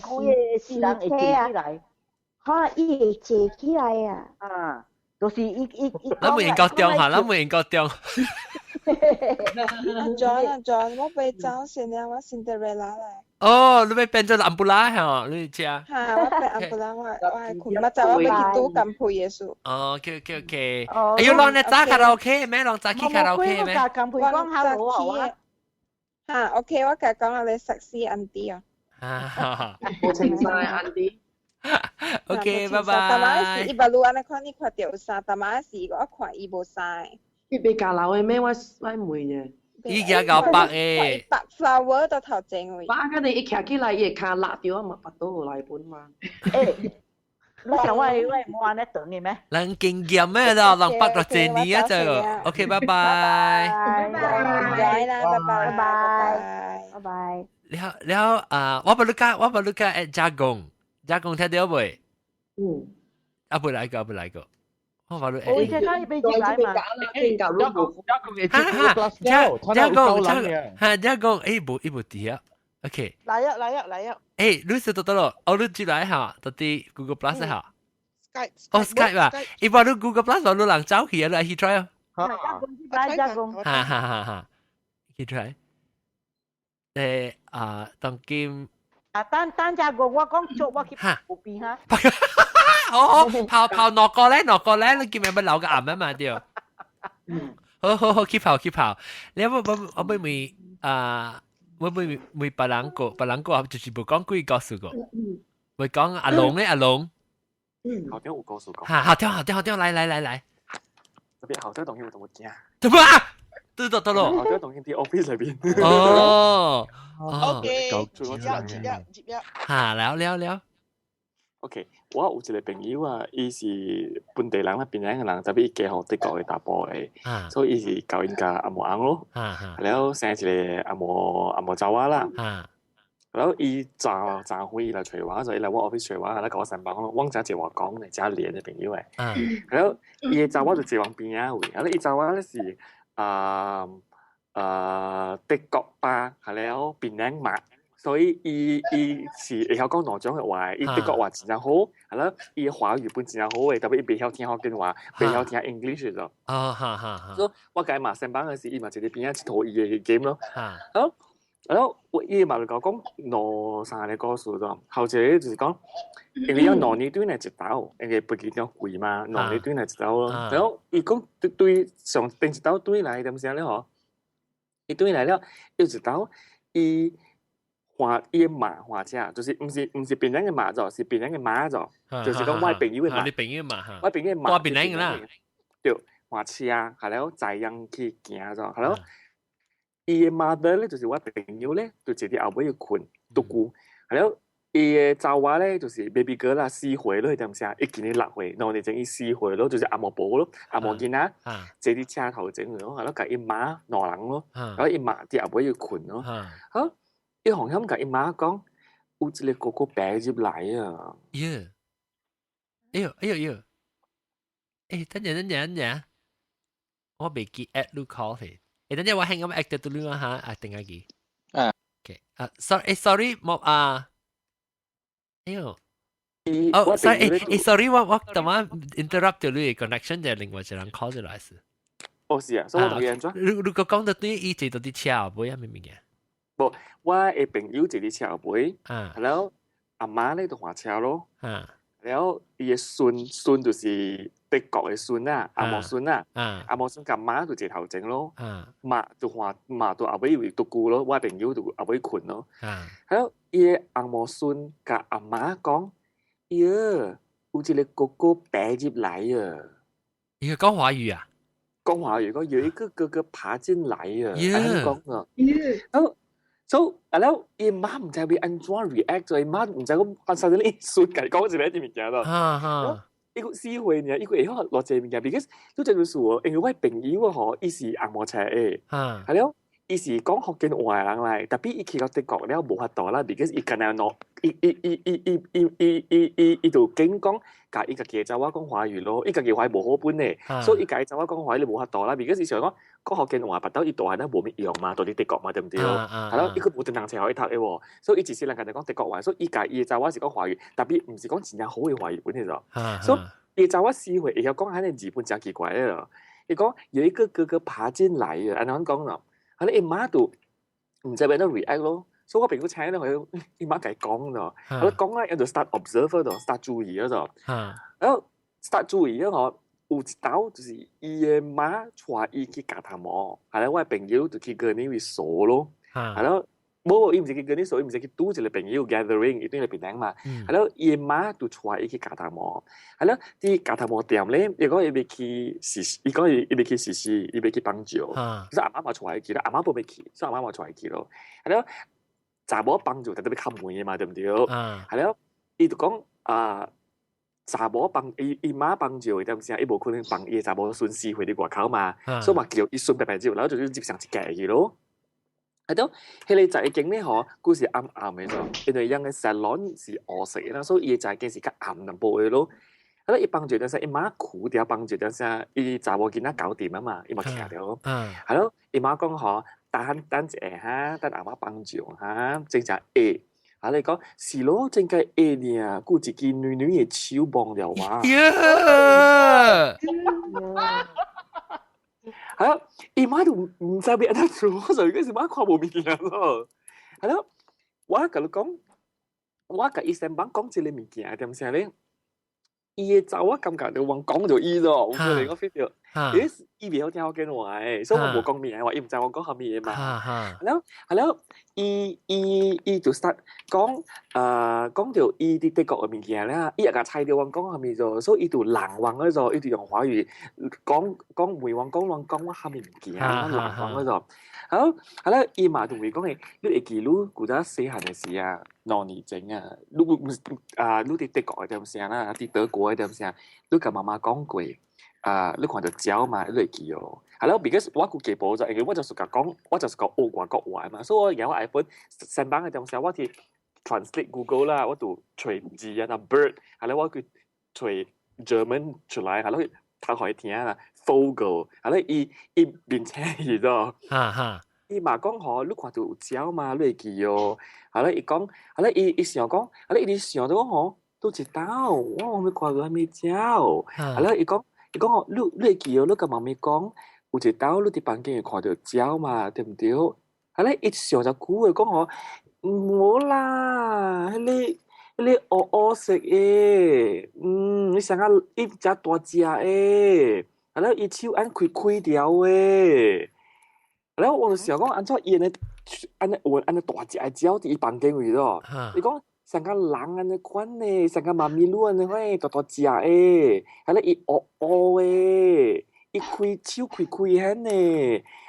個伊是人會坐起來，伊會坐起來啊。就是伊。咱唔應該中嚇，咱唔應該中。John，我被找先啦，我Cinderella嚟。你要變做安布拉嚇，你知啊？我變安布拉，我係困，我就我要去賭金配嘢數。OK。要攞你揸卡拉 OK 咩？攞揸去卡拉 OK 咩？我金配講下好啊。OK，我講下你sexy Andy 啊。冇情晒 Andy。OK， 拜拜。但係伊巴路安尼看你看到啥？但係是我看伊無晒。伊被教樓嘅咩？我唔會嘅。伊而家搞白誒，白 flower 到頭前位。白嗰啲一徛起來，伊卡辣掉啊嘛，白到來本嘛。你想我冇安尼等嘅咩？人經驗咩咯？人白到前年啊就。OK， 拜拜。拜拜。แล้ว我不รู้㗎Jagung聽到未？不來個。我話你，我即係俾錢來嘛？一部啲啊 ，OK。嚟啊！你識得咯？我都知來嚇，到啲 Google Plus 嚇。Skype 啊！一般都 Google Plus 話你人走去啊，你去 try 啊。哈，去 try。當今。單隻個我講做我去後邊嚇。跑落過咧，你見咪咪留個眼啊嘛屌！好 keep 跑，你有冇我咪我咪別人個就是冇講幾個數個，咪講阿龍咧，阿龍。後天有個數個。好聽，來。特別後天東西我驚。做乜啊？都咯。後天東西啲 office 裏邊。OK，接一。聊。OK， 我有一個朋友啊，伊是本地人啦，邊樣嘅人，特別伊家學德國嘅打波嘅，所以伊是教人家阿毛翁咯，然後生一個阿毛爪哇啦，然後伊早會伊來找我，所以來我 office 找我，來甲我上班咯，我只話講嚟加連嘅朋友嘅，然後伊嘅爪哇就坐往邊啊位，然後伊爪哇咧是德國吧，然後邊樣馬。所以伊是會曉講兩種嘅話，伊德國話真正好，係咯，伊華語本真正好嘅，特別伊袂曉聽福建話，袂曉聽 English 咗。所以我甲伊嘛上班嘅時，伊嘛就喺邊仔一套伊嘅 game 咯。然後伊嘛就講兩三個故事咗，後一個就是講，因為有兩年對嚟一道，因為畢竟要貴嘛，兩年對嚟一道咯。然後伊講對上定一道對嚟點先咧嗬？伊對嚟了有一道伊。畫伊嘅馬畫者，就是唔是別人嘅馬咗，是別人嘅馬咗，就是講我朋友嘅馬。你朋友嘅馬，我朋友嘅馬。我別人嘅啦。對，畫車，係咯，載人去行咗，係咯。伊嘅 mother 咧，就是我朋友咧，就坐喺後尾嘅困獨孤，係咯。伊嘅查某咧就是 baby girl 啦，4歲咯，點先？伊今年6歲，然後你整伊4歲咯，就是阿嬤寶咯，阿嬤囡仔，坐啲車頭整咯，係咯，甲伊媽兩人咯，然後伊媽啲阿妹要困咯，好，伊紅響甲伊媽講，有一個哥哥爬入來啊，哎呦，等陣，我未記 at 你 call 佢，等陣我輕咁 at 到你啦嚇，定下記，OK，sorry，冇啊。哎呦，sorry，我等下 interrupt 咗你嘅 connection 就另外一人 call 咗來是。是啊，所以我同佢安怎？如果講到對，伊坐到啲車後尾啊，明唔明嘅？無，我嘅朋友坐啲車後尾，然後阿媽咧就換車咯，然後伊嘅孫就是德國嘅孫啦，阿嬤孫啦，阿嬤孫甲媽就坐頭前咯，媽就後尾會獨孤咯，我朋友就後尾困咯，然後伊嘅阿嬤孫甲阿媽講，有一個哥哥爬入來啊！伊講華語啊？講華語講有一個哥哥爬進來啊！咁講啊，然後伊媽唔知會安怎 react，所以媽唔知講發生咗啲孫計講一個啲物件咯。一個4歲呢，一個會學落隻物件 ，because 都真係數，因為我朋友嗬，伊是阿嬤車嘅，係咯。伊是講福建話人嚟，特別伊去到德國了無法度啦 ，because 伊近日攞伊就警講，甲伊家己查我講華語咯，伊家己華語無好本咧，所以伊家己查我講華語你無法度啦 ，because 伊想講福建話，拔到伊大漢咧無咩用嘛，到啲德國嘛，對唔對？係咯，伊個無定人才可以讀嘅喎，所以伊自細人家就講德國話，所以伊家己查我是講華語，特別唔是講真正好嘅華語本嚟咗，所以伊查我4歲，伊又講喺你日本真奇怪咧，伊講有一個哥哥爬進來啊，安咁講咯。係咧，伊媽就唔知點樣 react 咯，所以我朋友請咧，佢伊媽佢講咯，佢講咧，就 start observe 嗰度 ，start 注意嗰度，然後 start 注意咧，我有一道就是伊嘅媽帶伊去夾頭毛，係咧，我朋友就去嗰啲去數咯，係咯，冇伊唔是去嗰啲數，伊唔是去拄一個朋友 gathering，一定係平等嘛，係咯，伊媽就帶伊去夾頭毛，係咯，啲夾頭毛店咧，如果伊要去試，伊講伊要去試試，伊要去幫助，所以阿媽帶伊去咯，阿媽冇要去，所以阿媽帶伊去咯，係咯，查某幫助，特別較門嘅嘛，對唔對？係咯，伊就講查某幫伊媽幫助，點先？伊無可能幫伊查某孫4歲啲外口嘛，所以嘛叫伊孫白白照，然後就接上一架去咯。係咯，佢哋就係經咧嗬，故事暗暗嘅咗，因為因嘅 salon 是餓死啦，所以就係件事較暗淡薄嘅咯。係咯，伊幫住嗰陣，伊媽苦掉幫住嗰陣，伊查某囡仔搞掂啊嘛，伊咪徛掉咯。係咯，伊媽講嗬，等一下哈，等阿媽幫住哈，正正 A。啊！你講是咯，正解 A 呢，顧自己女嘅手幫了哇！係啊，伊媽都唔知邊一做，所以嗰時媽看無面啦咯。係咯，我甲你講，我甲伊先幫講一個物件，點先咧？伊嘅查我感覺就往講就伊咯，有時我 feel 到，伊袂好聽福建話誒，所以我無講咩話，伊唔知我講下咩嘛。係咯，伊就 start 講講到伊啲德國嘅物件啦，伊又甲猜到我講下面咗，所以伊就難忘嗰咗，伊就用華語講梅王講我下面物件，難忘嗰咗。好，係啦，伊嘛同佢講嘅，你會記你古早細漢嘅時啊，2年前啊，你啲德國嘅點先啦，啲德國嘅點先，你甲媽媽講過，你看到鳥嘛，你會記哦。係啦 ，because 我個記簿就，因為我就是講學外國話嘛，所以我有 iPhone 上班嘅點先，我去 translate Google 啦，我就隨字啊，那 bird，係啦，我去隨 German 出來，係啦。他可以聽啦 ，Vogel， 係啦，伊面車去咗，伊嘛講嗬，你看到有鳥嘛，你會記哦，係啦，伊講，係啦，伊想講，係啦，伊想到嗬，都知道，我未看到係咩鳥，係啦，伊講嗬，你會記哦，你甲媽咪講，有一道你佇房間會看到鳥嘛，對唔對？係啦，伊想就久嘅講嗬，冇啦，迄個色誒，你想下伊只大隻誒，係咯，伊手按開條誒，然後我就想講，安怎伊安尼大隻嘅鳥佇伊房間位咯，你講像個人安尼款誒，像個媽咪鹿安尼款大隻誒，係咯，伊誒，伊手開遐呢，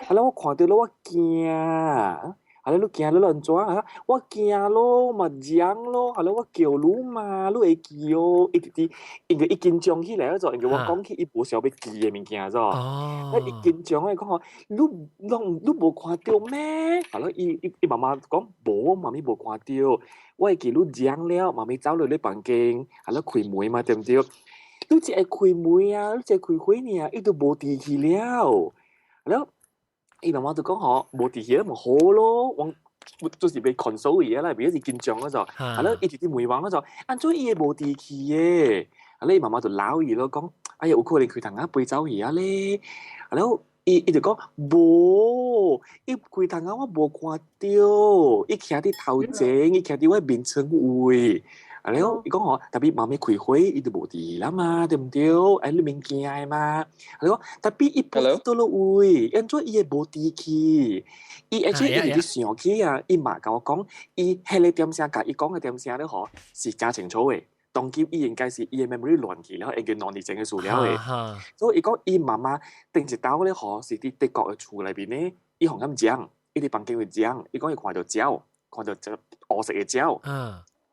係咯，我看到了我驚。係係咯，你驚你亂做啊！我驚咯，咪講咯，係咯，我叫你嘛，你會記哦，因為一緊張起來咗，因為我講起一部小要記嘅物件咗，一緊張咧講你無看到咩？係咯，伊媽媽講無，媽咪無看到，我會記你講了，媽咪走落你房間，係咯，開門嘛，對唔對？你只係開門啊，你只係開開呢，伊都無地氣了，係咯。伊媽媽就講嗬，無地氣咪好咯，我就是被 console 嘢啦，變咗是緊張嗰陣，係咯，伊直啲梅話嗰陣，安怎伊無地氣嘅，係咯，伊媽媽就鬧伊咯，講，哎呀，有可能佢同阿背走嘢咧，係咯，伊就講無，伊佢同阿我無看到，伊徛啲頭前，伊徛啲我面前位。係咯，伊講嗬，特別媽咪開會，伊就無地啦嘛，對唔對？誒，你明驚嘅嘛？係咯，特別伊搬到落位，因做伊無地氣，伊而且伊啲上起啊，伊媽甲我講，伊迄個點聲甲伊講嘅點聲咧，嗬，是真清楚嘅。當叫伊應該是伊嘅 memory 亂去了，會叫non理證嘅數了嘅。所以伊講伊媽媽定一刀咧，嗬，是啲德國嘅厝裏邊咧，伊紅咁講，伊啲房間會講，伊講伊看到鳥，看到隻黑色嘅鳥。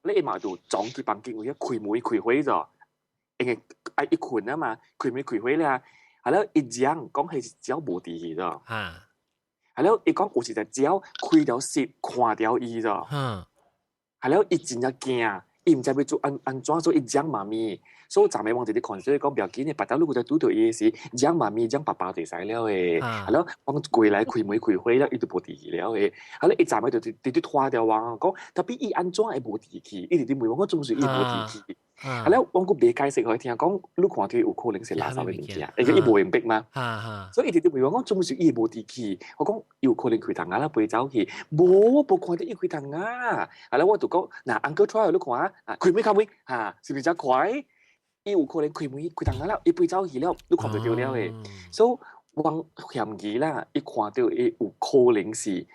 你嘛就裝啲房間會開門開會咗，因為愛一群啊嘛，開門開會咧，係咯，一講係只有無地氣咗，係咯，伊講有時就只有開條舌看掉伊咗，係咯，伊真係驚，伊唔知要做安怎，所以伊講媽咪，所以昨暝往直啲看，所以講不要緊嘅，白頭如果在拄到伊嘅時，講媽咪講爸爸就使了嘅，係咯，往過來開門開會了，伊就無地氣了嘅，係咯，伊昨暝就直啲拖掉話講，特別伊安怎會無地氣，伊直啲問我總是伊無地氣，係咯，我個別解釋佢聽講，你看到有可能是垃圾嘅物件，而且伊無明白嘛，所以伊直啲問我總是伊無地氣，我講有可能開堂啊啦背走去，無看到伊開堂啊，係咯，我就講嗱 Uncle Troy 你看啊，開門嚇，是唔是真快？伊有可能開門開堂啊啦，伊背走去了，你看到了嘅，所以我嫌疑啦，伊看到伊有可能是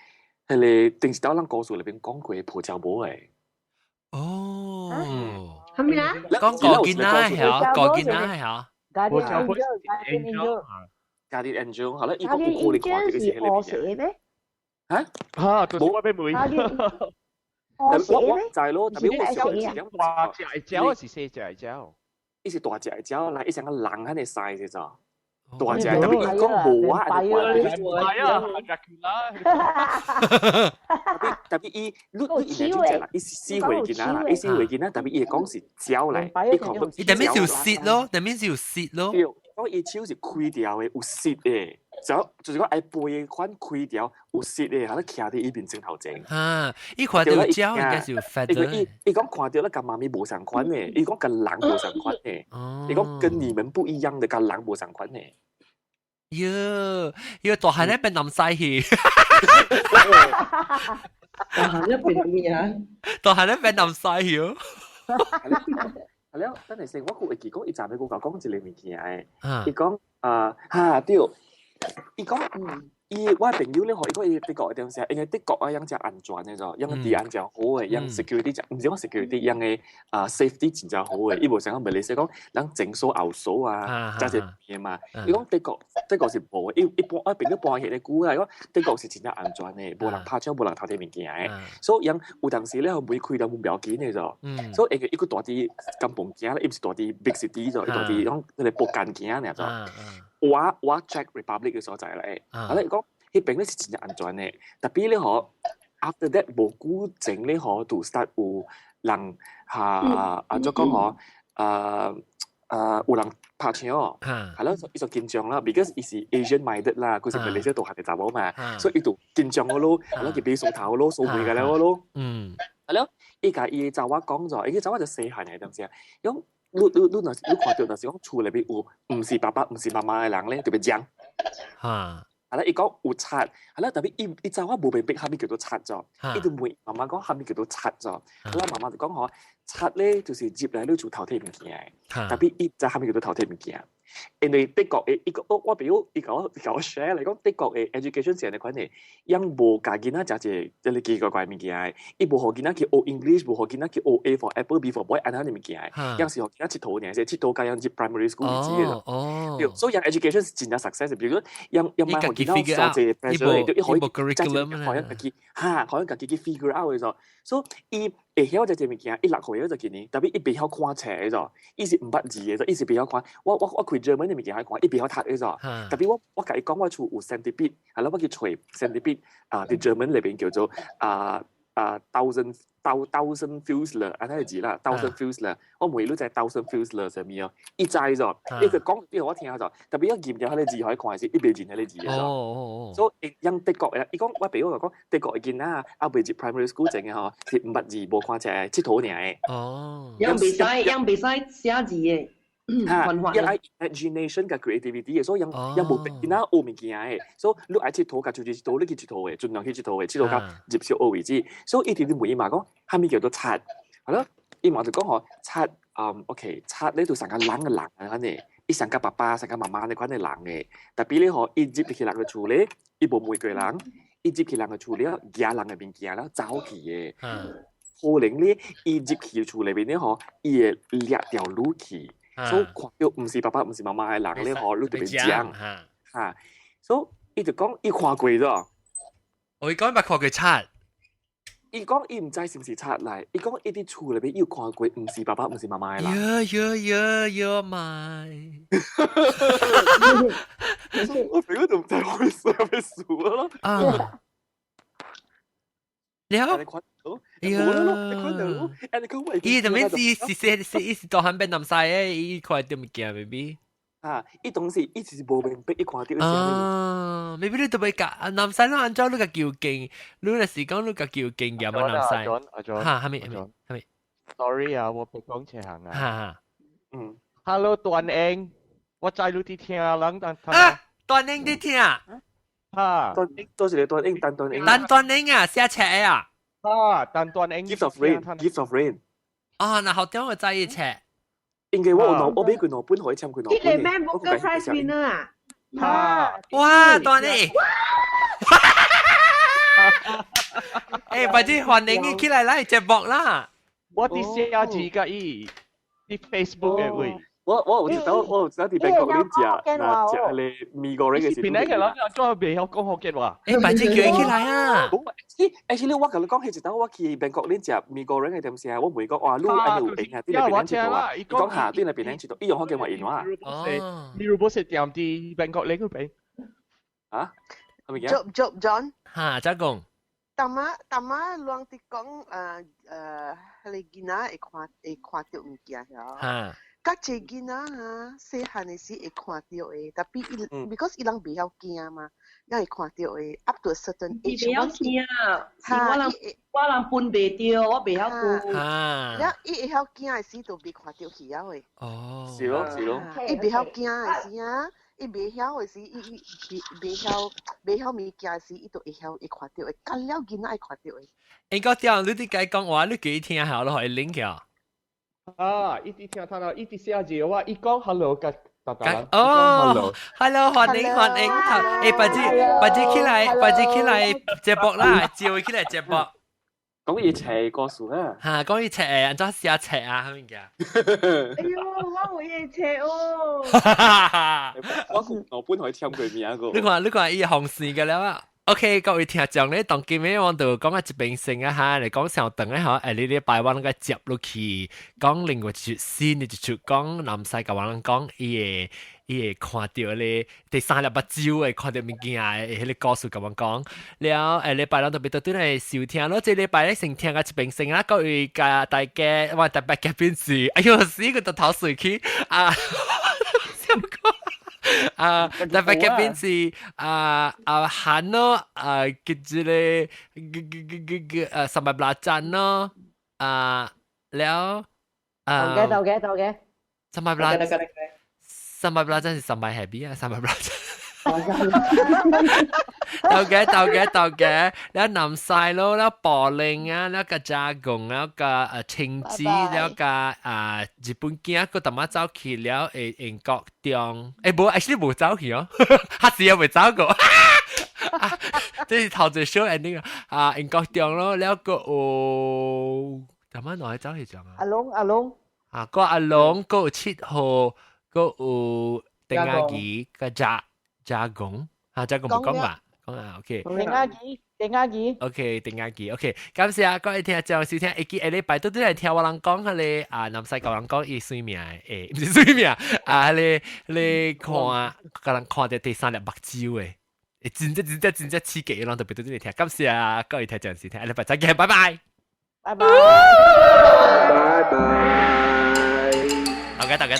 係個電視台人故事裏邊講過嘅破膠帽嘅。哦，係咪啊？講過見啦，係過見啦，係。Guardian Angel， 係啦，伊講有可能看到嘅是係我寫咩？嚇？嚇，冇啊，俾妹。我寫咩？就係咯，特別我小時大隻鳥是細隻鳥。伊是大隻鳥，嗱，伊成個人喺度曬嘅咋，大隻，特別伊講無啊，係啊，特別伊，你現在啦，伊是四回見啦，伊四回見啦，特別伊講是鳥嚟，伊講到，伊特別是有舌咯，特別是有舌咯，講伊手是開掉嘅，有舌嘅。就是講愛背嘅款開掉有舌嘅，喺度徛喺伊邊正頭前。伊看到鳥應該是有 feather。伊講看到咧，跟媽咪無相款嘅，伊講跟人無相款嘅，伊講跟你們不一樣的，跟人無相款嘅。要大漢咧變南西去。大漢咧變咩啊？大漢咧變南西去。係咯，等陣先，我會記講，伊昨暝我講一個物件嘅，伊講對。伊講，我朋友咧，伊講伊德國嘅點先，因為德國啊，樣只安全嘅咗，樣治安真好嘅，樣 security 就唔知講 security，樣嘅safety 真正好嘅。伊無像講，咪你說講，人整數後數啊，真係嘢嘛。伊講德國是無嘅，一般朋友搬起嚟估啦，講德國是真正安全嘅，無人拍槍，無人偷啲物件嘅。所以樣有陣時咧，每開到冇標記嘅咗，所以一個大啲金棚件咧，伊唔是大啲 big city 咗，大啲講佢哋博間件嚟咗。我 Czech Republic 嘅所在咧，係咧講迄邊咧是真正安全嘅，特別咧嗬 ，after that 無久整咧嗬，就 start 有人按怎講嗬，有人拍槍哦，係咯，伊就緊張啦 ，because 伊是 Asian minded 啦，佢是馬來西亞大漢嘅查某嘛，所以伊就緊張個咯，係咯，佢俾數頭咯，數尾嘅了咯，係咯，伊甲伊查某講咗，伊查某就細漢嘅當時啊，咁。你看到就是講厝裏邊有唔是爸爸唔是媽媽嘅人咧，特別講，係啦，伊講有賊，係啦，特別伊查某無被逼，下面叫做賊咗，伊就問媽媽講下面叫做賊咗，係啦，媽媽就講嗬，賊咧就是接嚟你做頭睇物件，特別伊就下面叫做頭睇物件，因為的確誒，我比如伊講 share 嚟講，的確誒 education 上嘅款嘅，因無家囡仔就係即係奇怪怪物件嘅，伊無學囡仔去學 English， 無學囡仔去學 A for Apple B for Boy，安尼物件嘅，有時學囡仔佚佗嘅，佚佗加樣入 primary school 嘅字嘅，所以樣 education 是真係 success，比如講樣買學囡仔所借 pressure，就可以真係學樣家己學樣家己去 figure out 嘅咗，所以伊會曉就係物件，伊6歲就見呢，特別伊袂曉看冊嘅咗，伊是唔捌字嘅咗，伊是袂曉看，我開 German 嘅物件睇看，伊袂曉讀嘅咗，特別我甲伊講我厝有 centipede， 係咯，我叫吹 centipede， 啲 German 裏邊叫做thousand fusler， 安尼字啦 ，thousand fusler， 我每日都在 thousand fusler 上面哦，伊知咗，伊佢講俾我聽咗，特別一驗咗迄個字可以看先，伊袂認迄個字嘅咗，所以因的確，伊講我俾我講，的確見啦，未入 primary school 整嘅嗬，是唔捌字無看冊，佚佗爾嘅。哦，樣袂使寫字嘅。因為 imagination 嘅 creativity 嘅，所以有無別見啦，學物件嘅，所以你愛佚佗，就佚佗，你去佚佗嘅，盡量去佚佗嘅，佚佗到入小學為止。所以一定要問伊嘛講，蝦米叫做冊？係咯，伊嘛就講嗬，冊，OK，冊咧就成個人嘅人啊，反正，伊成個爸爸、成個媽媽嘅款嘅人嘅，特別咧嗬，伊入去人嘅厝咧，伊無每個人，伊入去人嘅厝咧，夾人嘅物件啦，走去嘅，可能咧，伊入去厝裏邊咧嗬，伊會掠條路去。所以看到唔是爸爸唔是媽媽嘅人咧，可你特別講嚇，所以伊就講伊看過咗。我講咪看過冊，伊講伊唔知是唔是冊嚟，伊講伊啲厝裏邊要看過唔是爸爸唔是媽媽嘅人。呀咪！我俾我都唔知開什麼事咯。了。伊就咩是當肯俾南晒誒，伊看到物件 baby。伊當時伊是無明白，伊看到。maybe 你都袂夾南晒咯，按照你個叫勁，你那時講你個叫勁嘅嘛南晒。係咪 ？Sorry 啊，我被講邪行啊。Hello 段英，我在你啲聽人段英啲聽。多謝你段英，段英啊，寫冊啊。但段英 Gift of Rain。那後點我在一冊？應該我俾佢攞本可以簽佢攞本。你係咩 Booker Prize winner 啊？哇，段英！或者歡迎你起來啦，直播啦。我啲寫字㗎啲 Facebook 嘅會。我有知道啲美國人食係你美國人嘅事。邊個啦？我未有講福建話。或者叫佢起來啊！actually 我同你講，其實我去美國人食美國人嘅點食，我唔會講話你安有影啊，啲嚟邊嚟食啊？講下啲嚟邊嚟食到，依樣福建話言話。你如果食點啲美國人去俾？啊？係咪嘅 ？John。嚇，再講。tama luang ti kong haligina e kwa ti un kia ya. Các chị gina ha se hanesi e kwa ti e tapi because ilang bihaw kia ma yang e kwa ti e up to a certain age. Bihaw kia. Walang pun be tio, wa bihaw pun. Ya e bihaw kia si to bi kwa ti kia e. Oh. Silo. E bihaw kia si ya.伊袂曉誒時，伊袂曉物件時，伊就會曉會看到誒，干了囡仔會看到誒。應該點？你啲解講話，你幾聽下咯？可以 link 嘅。伊啲聽睇到，伊啲寫字話，伊講 hello 嘅，哦 ，hello 歡迎。或者起來直播啦，照起來直播。講嘢斜個數啊！嚇，講嘢斜誒，按照寫斜啊，係咪嘅？哎呦，我會嘢斜哦！我本可以簽佢名個。你看，伊紅線嘅了啊 ！OK， 各位聽眾咧，當今日我度講一邊性啊嚇，嚟講上等咧嚇，你禮拜我嗰個接落去講另外一出新嘅一出講南西嘅話，講伊會看到咧第三粒目睭會看到物件誒，迄個故事咁樣講。了禮拜六特別到對嚟收聽咯，即禮拜咧成聽嘅一邊性啦，各位嘅大家，我特別嘅邊時，哎呦死個頭頭水去啊！什麼講？特別嘅邊是韓咯，叫做咧11咯，了到嘅，11是11是 happy 啊，11豆嘅，แล้วนำไซโลแล้วปอลิงอ่ะแล้วก็จากงแล้วก็ชิงจีแล้วก็日本鏡個特麼走去了英國中，冇 actually 冇走去哦，還是有冇走過？即係頭先 show ending 英國中咯，แล้วก็特麼來走去講啊？阿龍個阿龍個7號個定亞吉個จากง冇講嘛？講啊 ，OK。定亞吉 ，OK， 定亞吉 ，OK。感謝各位聽眾收聽，下禮拜都嚟聽我人講嗰個南西教人講伊水命唔是水命你看個人看到第三粒目睭誒，真刺激，人特別都嚟聽。感謝各位聽眾收聽，下禮拜再見，拜拜。拜拜。大家。